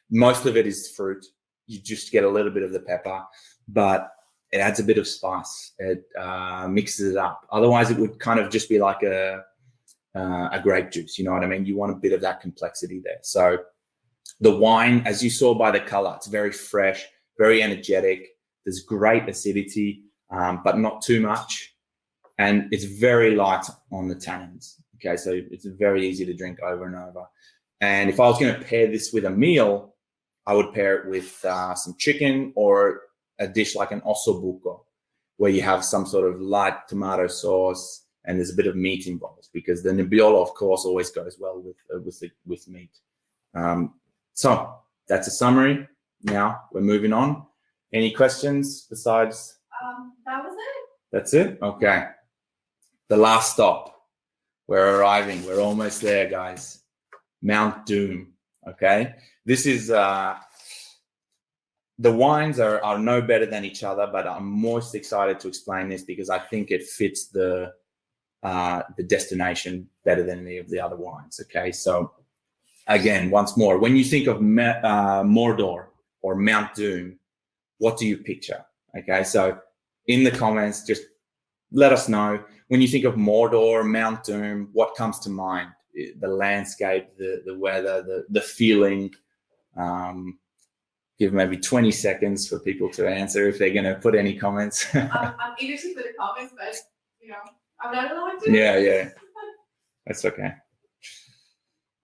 Most of it is fruit. You just get a little bit of the pepper, but it adds a bit of spice. It mixes it up. Otherwise, it would kind of just be like a grape juice. You know what I mean? You want a bit of that complexity there. So the wine, as you saw by the color, it's very fresh, very energetic. There's great acidity, but not too much. And it's very light on the tannins. Okay, so it's very easy to drink over and over. And if I was going to pair this with a meal, I would pair it with some chicken or a dish like an ossobuco, where you have some sort of light tomato sauce and there's a bit of meat involved, because the Nebbiolo, of course, always goes well with meat. So that's a summary. Now we're moving on. Any questions besides? That was it. That's it? Okay. The last stop. We're arriving. We're almost there, guys. Mount Doom. Okay. This is the wines are no better than each other, but I'm most excited to explain this because I think it fits the destination better than any of the other wines. Okay. So again, once more, when you think of Mordor or Mount Doom, what do you picture? Okay. So in the comments, just let us know. When you think of Mordor, Mount Doom, what comes to mind? The landscape, the weather, the feeling. Give maybe 20 seconds for people to answer if they're going to put any comments. I'm eager to put the comments, but I'm not allowed to. Yeah. That's okay.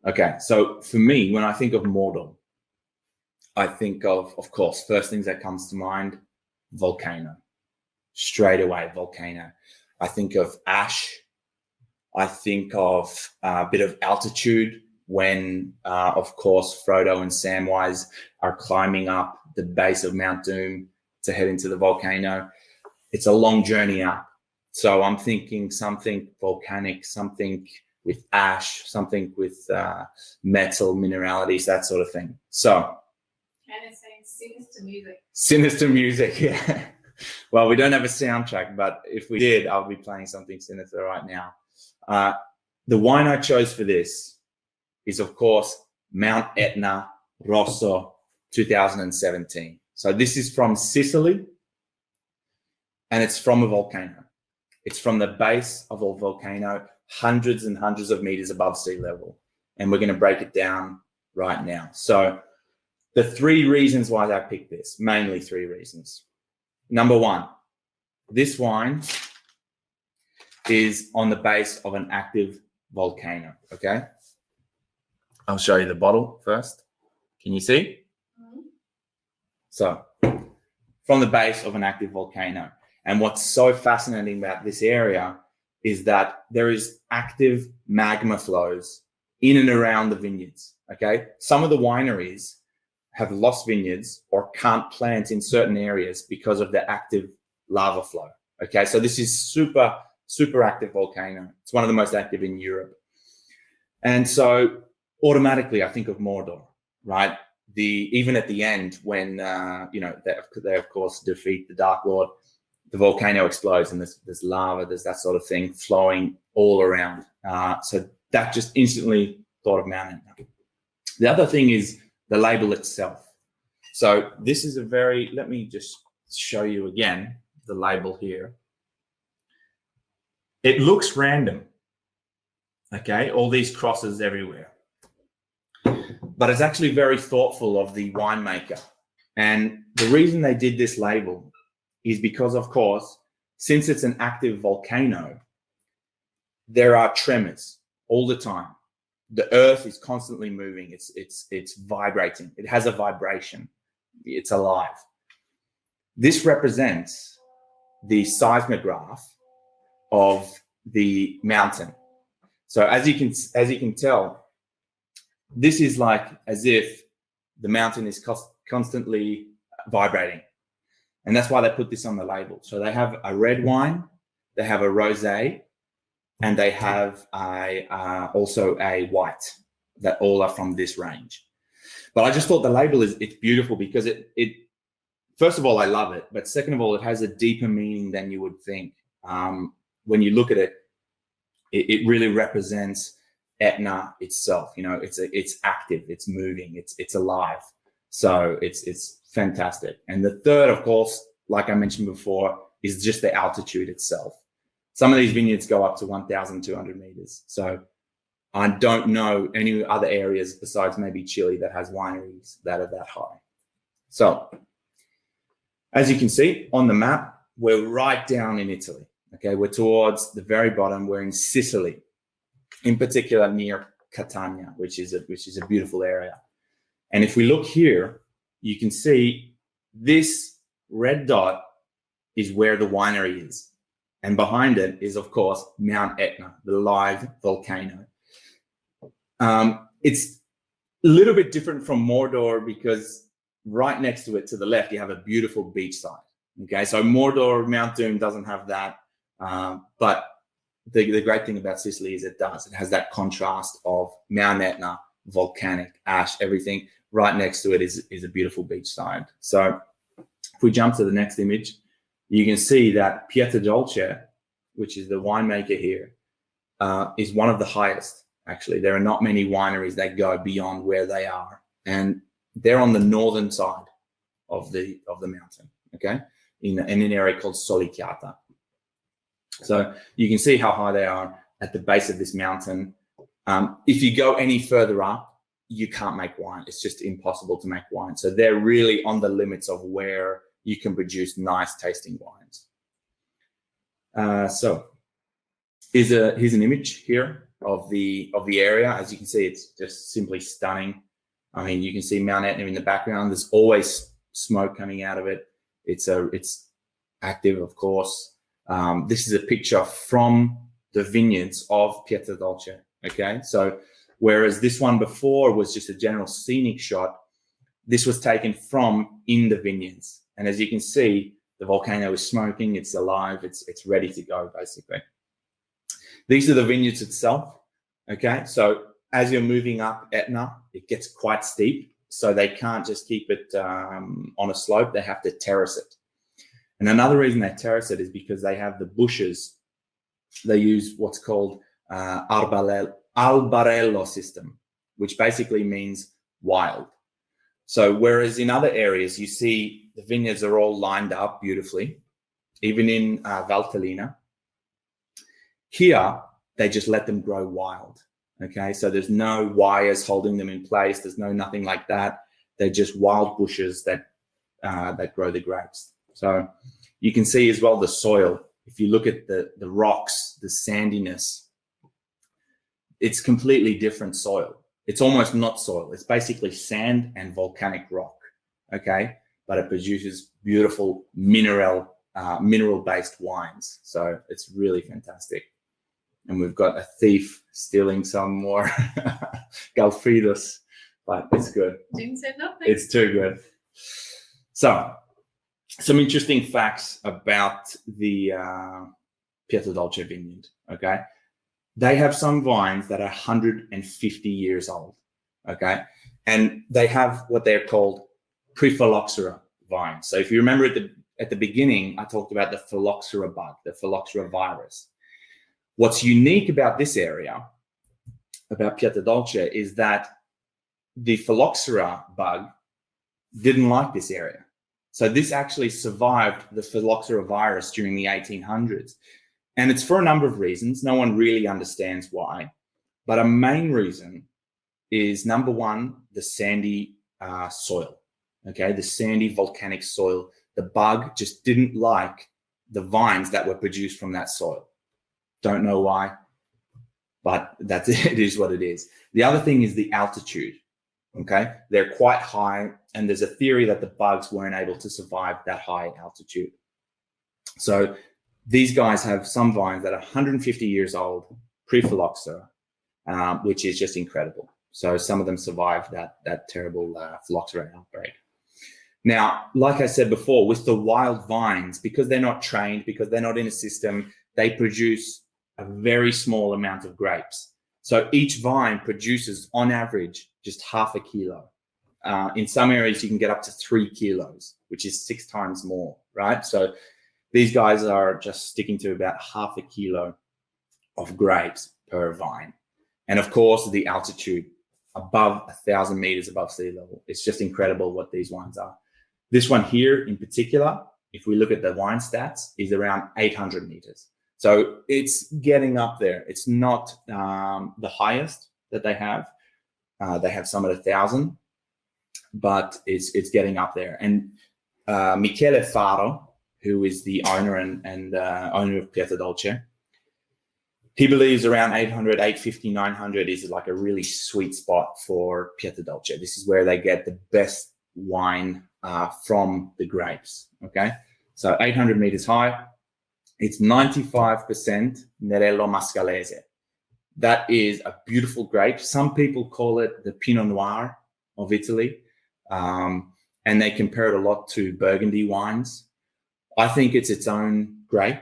Okay, so for me, when I think of Mordor, I think of course, first things that comes to mind, volcano. Straight away, volcano. I think of ash. I think of a bit of altitude when, of course, Frodo and Samwise are climbing up the base of Mount Doom to head into the volcano. It's a long journey up. So I'm thinking something volcanic, something with ash, something with metal, mineralities, that sort of thing. So. And it's saying sinister music. Sinister music, yeah. Well, we don't have a soundtrack, but if we did, I'll be playing something sinister right now. The wine I chose for this is, of course, Mount Etna Rosso 2017. So this is from Sicily, and it's from a volcano. It's from the base of a volcano, hundreds and hundreds of meters above sea level. And we're going to break it down right now. So the three reasons why I picked this, mainly three reasons. Number one, this wine is on the base of an active volcano, okay? I'll show you the bottle first. Can you see? So, from the base of an active volcano. And what's so fascinating about this area is that there is active magma flows in and around the vineyards, okay? Some of the wineries have lost vineyards or can't plant in certain areas because of the active lava flow, okay? So this is super, super active volcano. It's one of the most active in Europe. And so automatically I think of Mordor, right? Even at the end when, they of course defeat the Dark Lord, the volcano explodes and there's lava, there's that sort of thing flowing all around. So that just instantly thought of Mount Etna. The other thing is the label itself. So this is let me just show you again the label here. It looks random, okay? All these crosses everywhere. But it's actually very thoughtful of the winemaker. And the reason they did this label is because, of course, since it's an active volcano, there are tremors all the time. The earth is constantly moving. It's vibrating. It has a vibration. It's alive. This represents the seismograph of the mountain. So as you can tell, this is like as if the mountain is constantly vibrating. And that's why they put this on the label. So they have a red wine, they have a rosé, and they have also a white, that all are from this range. But I just thought the label it's beautiful because it first of all, I love it. But second of all, it has a deeper meaning than you would think. When you look at it, it really represents Etna itself. You know, it's active, it's moving, it's alive. So it's fantastic. And the third, of course, like I mentioned before, is just the altitude itself. Some of these vineyards go up to 1,200 meters. So I don't know any other areas besides maybe Chile that has wineries that are that high. So as you can see on the map, we're right down in Italy. Okay, we're towards the very bottom. We're in Sicily, in particular near Catania, which is a beautiful area. And if we look here, you can see this red dot is where the winery is. And behind it is, of course, Mount Etna, the live volcano. It's a little bit different from Mordor because right next to it, to the left, you have a beautiful beachside. Okay, so Mordor, Mount Doom doesn't have that. But the great thing about Sicily is it does. It has that contrast of Mount Etna, volcanic, ash, everything. Right next to it is a beautiful beachside. So if we jump to the next image, you can see that Pietrodolce, which is the winemaker here, is one of the highest, actually. There are not many wineries that go beyond where they are. And they're on the northern side of the mountain, okay, in an area called Solicchiata. So you can see how high they are at the base of this mountain. If you go any further up, you can't make wine. It's just impossible to make wine. So they're really on the limits of where you can produce nice tasting wines. So here's an image here of the area. As you can see, it's just simply stunning. I mean, you can see Mount Etna in the background. There's always smoke coming out of it. It's active, of course. This is a picture from the vineyards of Pietrodolce. Okay, so whereas this one before was just a general scenic shot, this was taken from in the vineyards. And as you can see, the volcano is smoking, it's alive, it's ready to go, basically. These are the vineyards itself. Okay, so as you're moving up Etna, it gets quite steep. So they can't just keep it on a slope, they have to terrace it. And another reason they terrace it is because they have the bushes. They use what's called albarello system, which basically means wild. So whereas in other areas, you see the vineyards are all lined up beautifully, even in Valtellina, here, they just let them grow wild. Okay, so there's no wires holding them in place. There's nothing like that. They're just wild bushes that grow the grapes. So you can see as well the soil. If you look at the rocks, the sandiness, it's completely different soil. It's almost not soil. It's basically sand and volcanic rock, okay? But it produces beautiful mineral-based wines. So it's really fantastic. And we've got a thief stealing some more Galfridos, but it's good. Didn't say nothing. It's too good. So some interesting facts about the Pietrodolce vineyard, okay? They have some vines that are 150 years old, okay? And they have what they're called pre-phylloxera vines. So if you remember at the beginning, I talked about the phylloxera bug, the phylloxera virus. What's unique about this area, about Pietrodolce, is that the phylloxera bug didn't like this area. So this actually survived the phylloxera virus during the 1800s. And it's for a number of reasons. No one really understands why. But a main reason is, number one, the sandy soil, okay? The sandy volcanic soil. The bug just didn't like the vines that were produced from that soil. Don't know why, but that's it. It is what it is. The other thing is the altitude, okay? They're quite high, and there's a theory that the bugs weren't able to survive that high altitude. So these guys have some vines that are 150 years old, pre-phylloxera, which is just incredible. So some of them survived that terrible phylloxera outbreak. Now, like I said before, with the wild vines, because they're not trained, because they're not in a system, they produce a very small amount of grapes. So each vine produces, on average, just half a kilo. In some areas, you can get up to 3 kilos, which is 6 times more, right? So these guys are just sticking to about half a kilo of grapes per vine. And of course, the altitude above 1,000 meters above sea level. It's just incredible what these wines are. This one here in particular, if we look at the wine stats, is around 800 meters. So it's getting up there. It's not the highest that they have. They have some at 1,000, but it's getting up there. And Michele Faro, who is the owner and owner of Pietrodolce, he believes around 800, 850, 900 is like a really sweet spot for Pietrodolce. This is where they get the best wine from the grapes, okay? So 800 meters high. It's 95% Nerello Mascalese. That is a beautiful grape. Some people call it the Pinot Noir of Italy, and they compare it a lot to Burgundy wines. I think it's its own grape,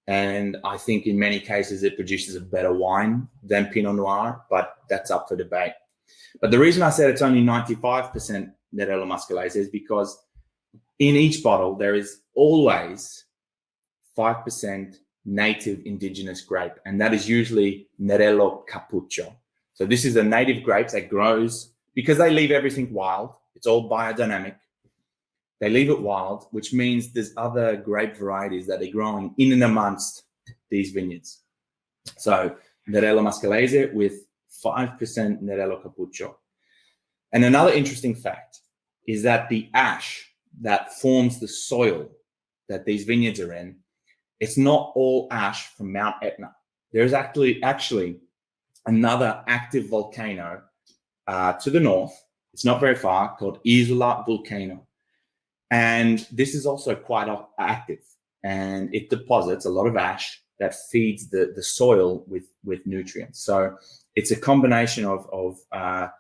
and I think in many cases it produces a better wine than Pinot Noir, but that's up for debate. But the reason I said it's only 95% Nerello Mascalese is because in each bottle there is always 5% native indigenous grape, and that is usually Nerello Cappuccio. So this is a native grape that grows, because they leave everything wild. It's all biodynamic. They leave it wild, which means there's other grape varieties that are growing in and amongst these vineyards. So Nerello Mascalese with 5% Nerello Cappuccio. And another interesting fact is that the ash that forms the soil that these vineyards are in, it's not all ash from Mount Etna. There's actually another active volcano to the north. It's not very far, called Isola Vulcano. And this is also quite active, and it deposits a lot of ash that feeds the soil with nutrients. So it's a combination of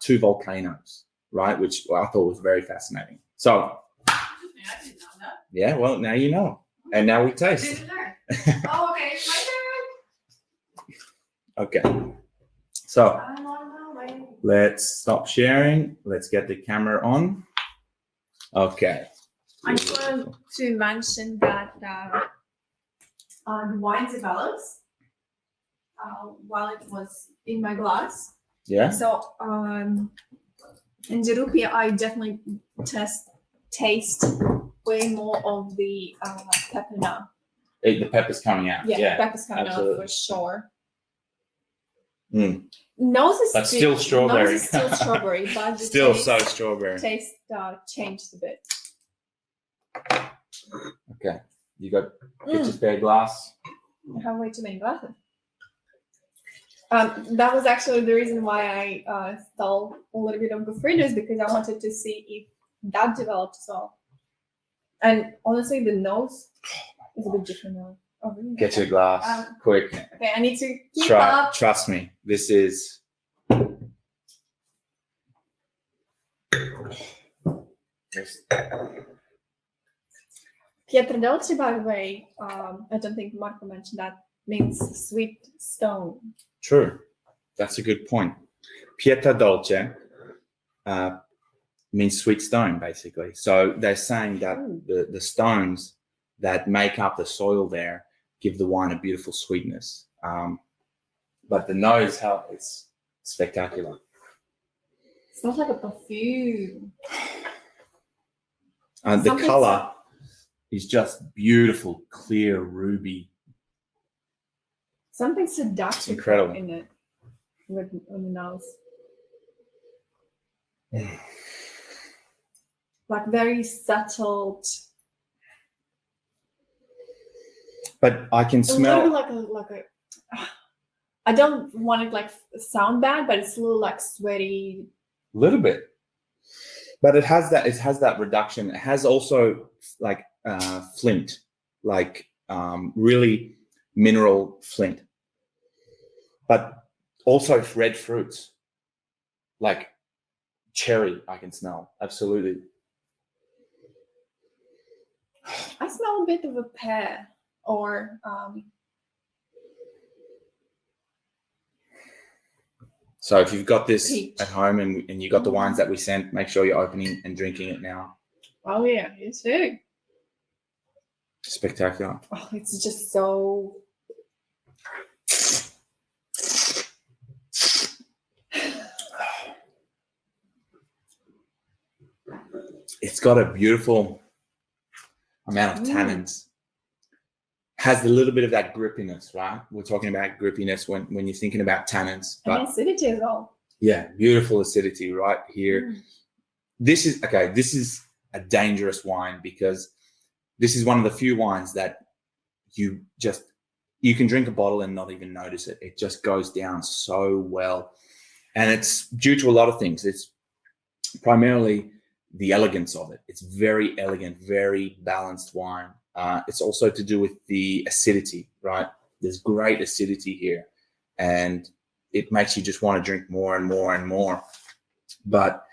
2 volcanoes, right? Which I thought was very fascinating. So, I didn't know that. Yeah, well, now you know. And now we taste. Oh, okay, it's my turn. Okay. So I'm on my way. let's stop sharing. Let's get the camera on. Okay. I just wanted to mention that the wine develops while it was in my glass. Yeah. So in Jerupia, I definitely taste way more of the pepper now. The pepper's coming out. Yeah, pepper's coming absolutely. out for sure. Mm. Nose is But still strawberry. Nose is still strawberry, but the Still taste, so strawberry. Taste changed a bit. Okay, you got get your spare glass. I have way too many glasses. That was actually the reason why I stole a little bit of Goffredo's, because I wanted to see if that developed as well. And honestly, the nose is a bit different now. Oh, really? Get your glass, quick. Okay, I need to keep up. Trust me, this is. Pietra Dolce, by the way, I don't think Marco mentioned that, means sweet stone. True. That's a good point. Pietra Dolce means sweet stone, basically. So they're saying that the stones that make up the soil there give the wine a beautiful sweetness. But the nose, how it's spectacular. It smells like a perfume. The color is just beautiful, clear, ruby. Something seductive incredible in it on the nose. Like very settled. But I can smell. A little bit like a. I don't want it like sound bad, but it's a little like sweaty. A little bit. But it has that reduction. It has also like flint, like really mineral flint. But also red fruits, like cherry, I can smell. Absolutely. I smell a bit of a pear or so if you've got this peach at home and you got the wines that we sent, make sure you're opening and drinking it now. Oh yeah, you too. Spectacular. Oh, it's just so. It's got a beautiful amount of tannins. Has a little bit of that grippiness, right? We're talking about grippiness when you're thinking about tannins. But and acidity as well. Yeah, beautiful acidity right here. This is a dangerous wine because this is one of the few wines that you can drink a bottle and not even notice it. It just goes down so well. And it's due to a lot of things. It's primarily the elegance of it. It's very elegant, very balanced wine. It's also to do with the acidity, right? There's great acidity here, and it makes you just want to drink more and more and more. But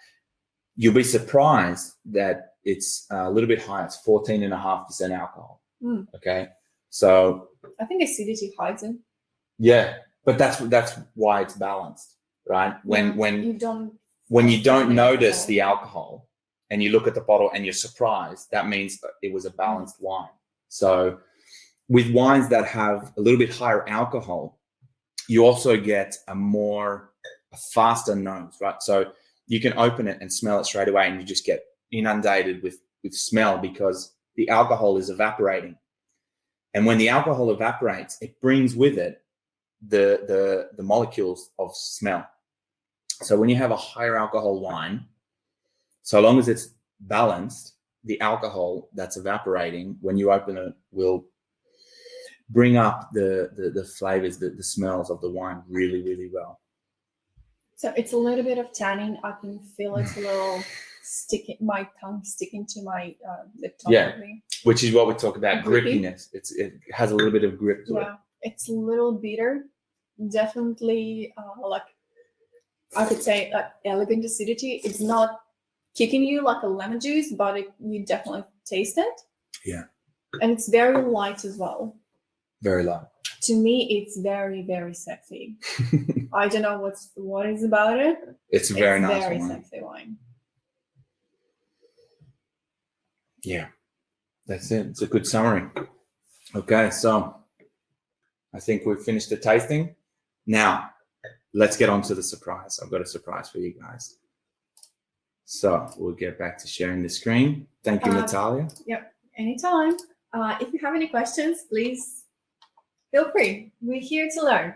you'll be surprised that it's a little bit high. It's 14.5% alcohol. Okay, so I think acidity hides it. Yeah, but that's why it's balanced, right? When you don't notice the alcohol and you look at the bottle and you're surprised, that means it was a balanced wine. So with wines that have a little bit higher alcohol, you also get a faster nose, right? So you can open it and smell it straight away and you just get inundated with smell because the alcohol is evaporating. And when the alcohol evaporates, it brings with it the molecules of smell. So when you have a higher alcohol wine, so long as it's balanced, the alcohol that's evaporating, when you open it, will bring up the flavors, the smells of the wine really, really well. So it's a little bit of tannin. I can feel it a little my tongue sticking to my lip tongue. Yeah, which is what we talk about, grippiness. It has a little bit of grip to it. Yeah, it's a little bitter. Definitely, like I could say, elegant acidity. It's not kicking you like a lemon juice, but you definitely taste it. Yeah. And it's very light as well. Very light. To me, it's very, very sexy. I don't know what is about it. It's a very nice very wine. Sexy wine. Yeah, that's it. It's a good summary. Okay, so I think we've finished the tasting. Now, let's get on to the surprise. I've got a surprise for you guys. So we'll get back to sharing the screen. Thank you, Natalia. Yep, anytime. If you have any questions, please feel free. We're here to learn.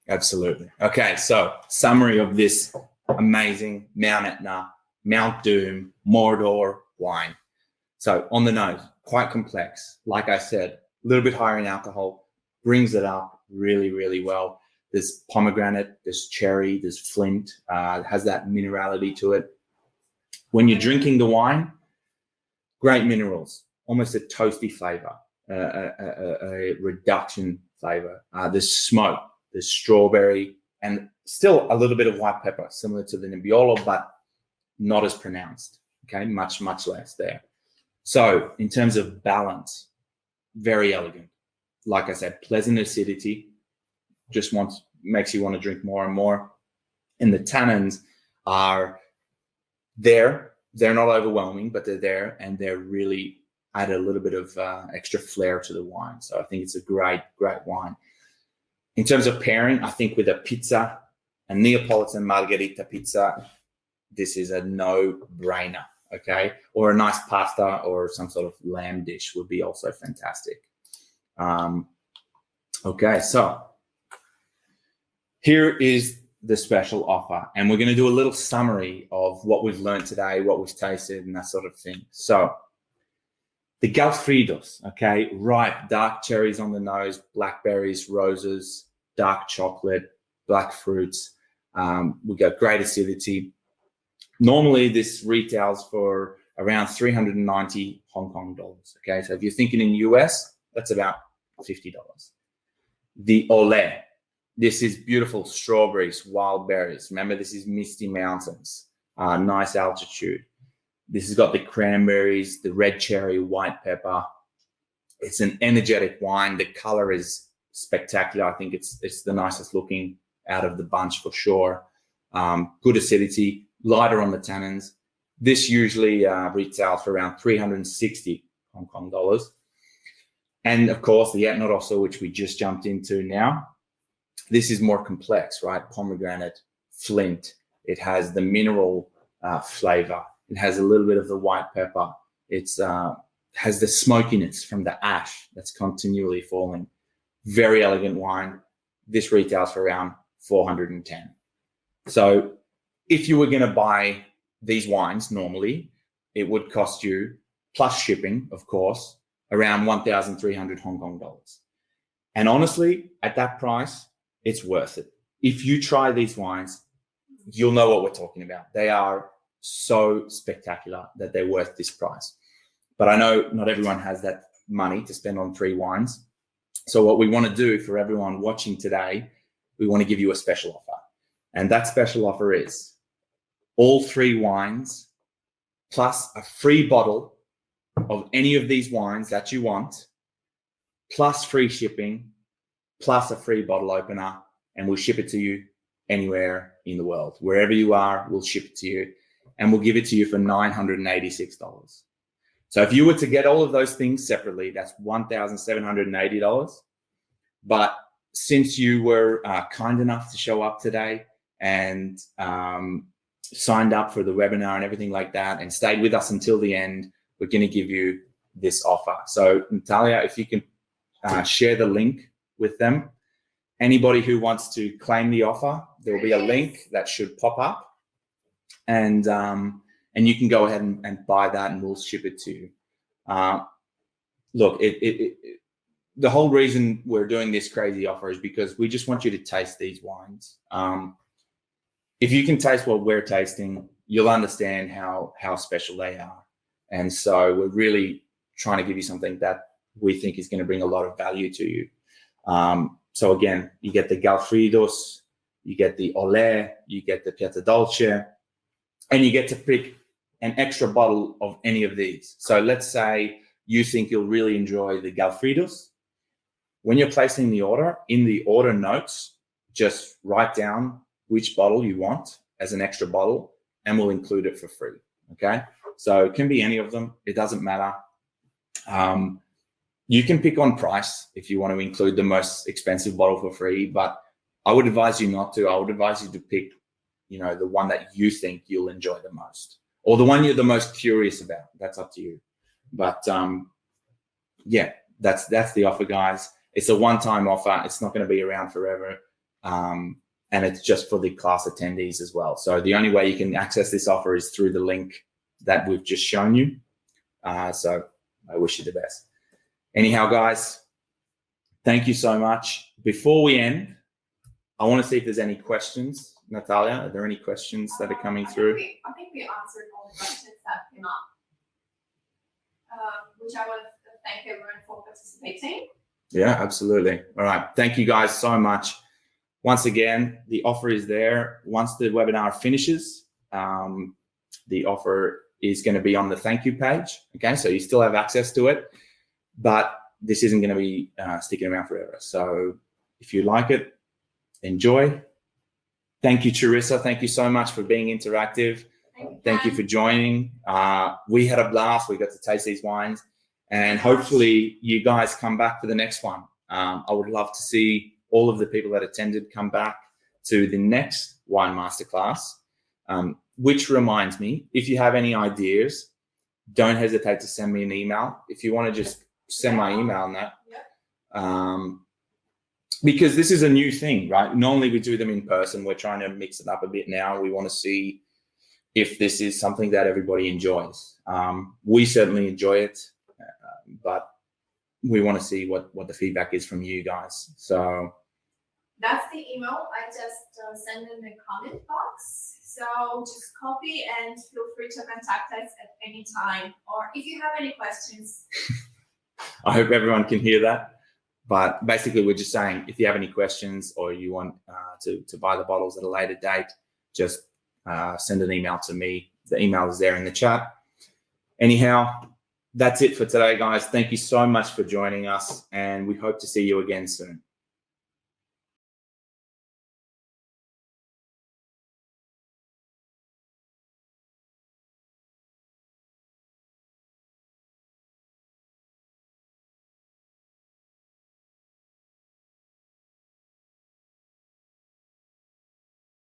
Absolutely. Okay, so summary of this amazing Mount Etna, Mount Doom, Mordor wine. So on the nose, quite complex. Like I said, a little bit higher in alcohol, brings it up really, really well. There's pomegranate, there's cherry, there's flint, has that minerality to it. When you're drinking the wine, great minerals, almost a toasty flavor, a reduction flavor. There's smoke, there's strawberry, and still a little bit of white pepper, similar to the Nebbiolo, but not as pronounced, okay? Much, much less there. So in terms of balance, very elegant. Like I said, pleasant acidity, just makes you want to drink more and more. And the tannins are there. They're not overwhelming, but they're there, and they're really add a little bit of extra flair to the wine. So I think it's a great, great wine. In terms of pairing, I think with a pizza, a Neapolitan margherita pizza, this is a no-brainer, okay? Or a nice pasta or some sort of lamb dish would be also fantastic. Okay, so here is the special offer, and we're going to do a little summary of what we've learned today, what we've tasted, and that sort of thing. So the Galfridos, okay, ripe, dark cherries on the nose, blackberries, roses, dark chocolate, black fruits. We got great acidity. Normally, this retails for around 390 Hong Kong dollars, okay? So if you're thinking in US, that's about $50. The Olé. This is beautiful strawberries, wild berries. Remember, this is Misty Mountains, nice altitude. This has got the cranberries, the red cherry, white pepper. It's an energetic wine. The color is spectacular. I think it's the nicest looking out of the bunch for sure. Good acidity, lighter on the tannins. This usually retails for around 360 Hong Kong dollars. And of course, the Etnorosso, which we just jumped into now. This is more complex, right? Pomegranate, flint. It has the mineral flavor. It has a little bit of the white pepper. It's has the smokiness from the ash that's continually falling. Very elegant wine. This retails for around 410. So if you were going to buy these wines normally, it would cost you, plus shipping, of course, around 1,300 Hong Kong dollars. And honestly, at that price, it's worth it. If you try these wines, you'll know what we're talking about. They are so spectacular that they're worth this price. But I know not everyone has that money to spend on 3 wines. So what we want to do for everyone watching today, we want to give you a special offer. And that special offer is all 3 wines plus a free bottle of any of these wines that you want, plus free shipping, plus a free bottle opener, and we'll ship it to you anywhere in the world. Wherever you are, we'll ship it to you, and we'll give it to you for $986. So if you were to get all of those things separately, that's $1,780. But since you were kind enough to show up today and signed up for the webinar and everything like that and stayed with us until the end, we're going to give you this offer. So Natalia, if you can share the link with them. Anybody who wants to claim the offer, there will be a link that should pop up, and you can go ahead and buy that, and we'll ship it to you. Look, the whole reason we're doing this crazy offer is because we just want you to taste these wines. If you can taste what we're tasting, you'll understand how special they are. And so we're really trying to give you something that we think is going to bring a lot of value to you. So again, you get the Galfridos, you get the Olé, you get the Piatadolce, and you get to pick an extra bottle of any of these. So let's say you think you'll really enjoy the Galfridos. When you're placing the order, in the order notes, just write down which bottle you want as an extra bottle, and we'll include it for free, okay? So it can be any of them. It doesn't matter. You can pick on price if you want to include the most expensive bottle for free, but I would advise you not to. I would advise you to pick, the one that you think you'll enjoy the most, or the one you're the most curious about. That's up to you. But yeah, that's the offer, guys. It's a one-time offer. It's not going to be around forever. And it's just for the class attendees as well. So the only way you can access this offer is through the link that we've just shown you. So I wish you the best. Anyhow, guys, thank you so much. Before we end, I want to see if there's any questions. Natalia, are there any questions that are coming through? I think we answered all the questions that came up, which I want to thank everyone for participating. Yeah, absolutely. All right. Thank you guys so much. Once again, the offer is there. Once the webinar finishes, the offer is going to be on the thank you page. Okay, so you still have access to it, but this isn't going to be sticking around forever. So if you like it, enjoy. Thank you, Charissa. Thank you so much for being interactive. Thank you for joining. We had a blast. We got to taste these wines, and hopefully you guys come back for the next one. I would love to see all of the people that attended come back to the next wine masterclass, which reminds me, if you have any ideas, don't hesitate to send me an email. If you want to just send my email on that. Because this is a new thing, right? Normally we do them in person. We're trying to mix it up a bit now. We want to see if this is something that everybody enjoys. We certainly enjoy it, but we want to see what the feedback is from you guys. So that's the email. I just send in the comment box. So just copy and feel free to contact us at any time. Or if you have any questions. I hope everyone can hear that. But basically, we're just saying, if you have any questions or you want to buy the bottles at a later date, just send an email to me. The email is there in the chat. Anyhow, that's it for today, guys. Thank you so much for joining us, and we hope to see you again soon.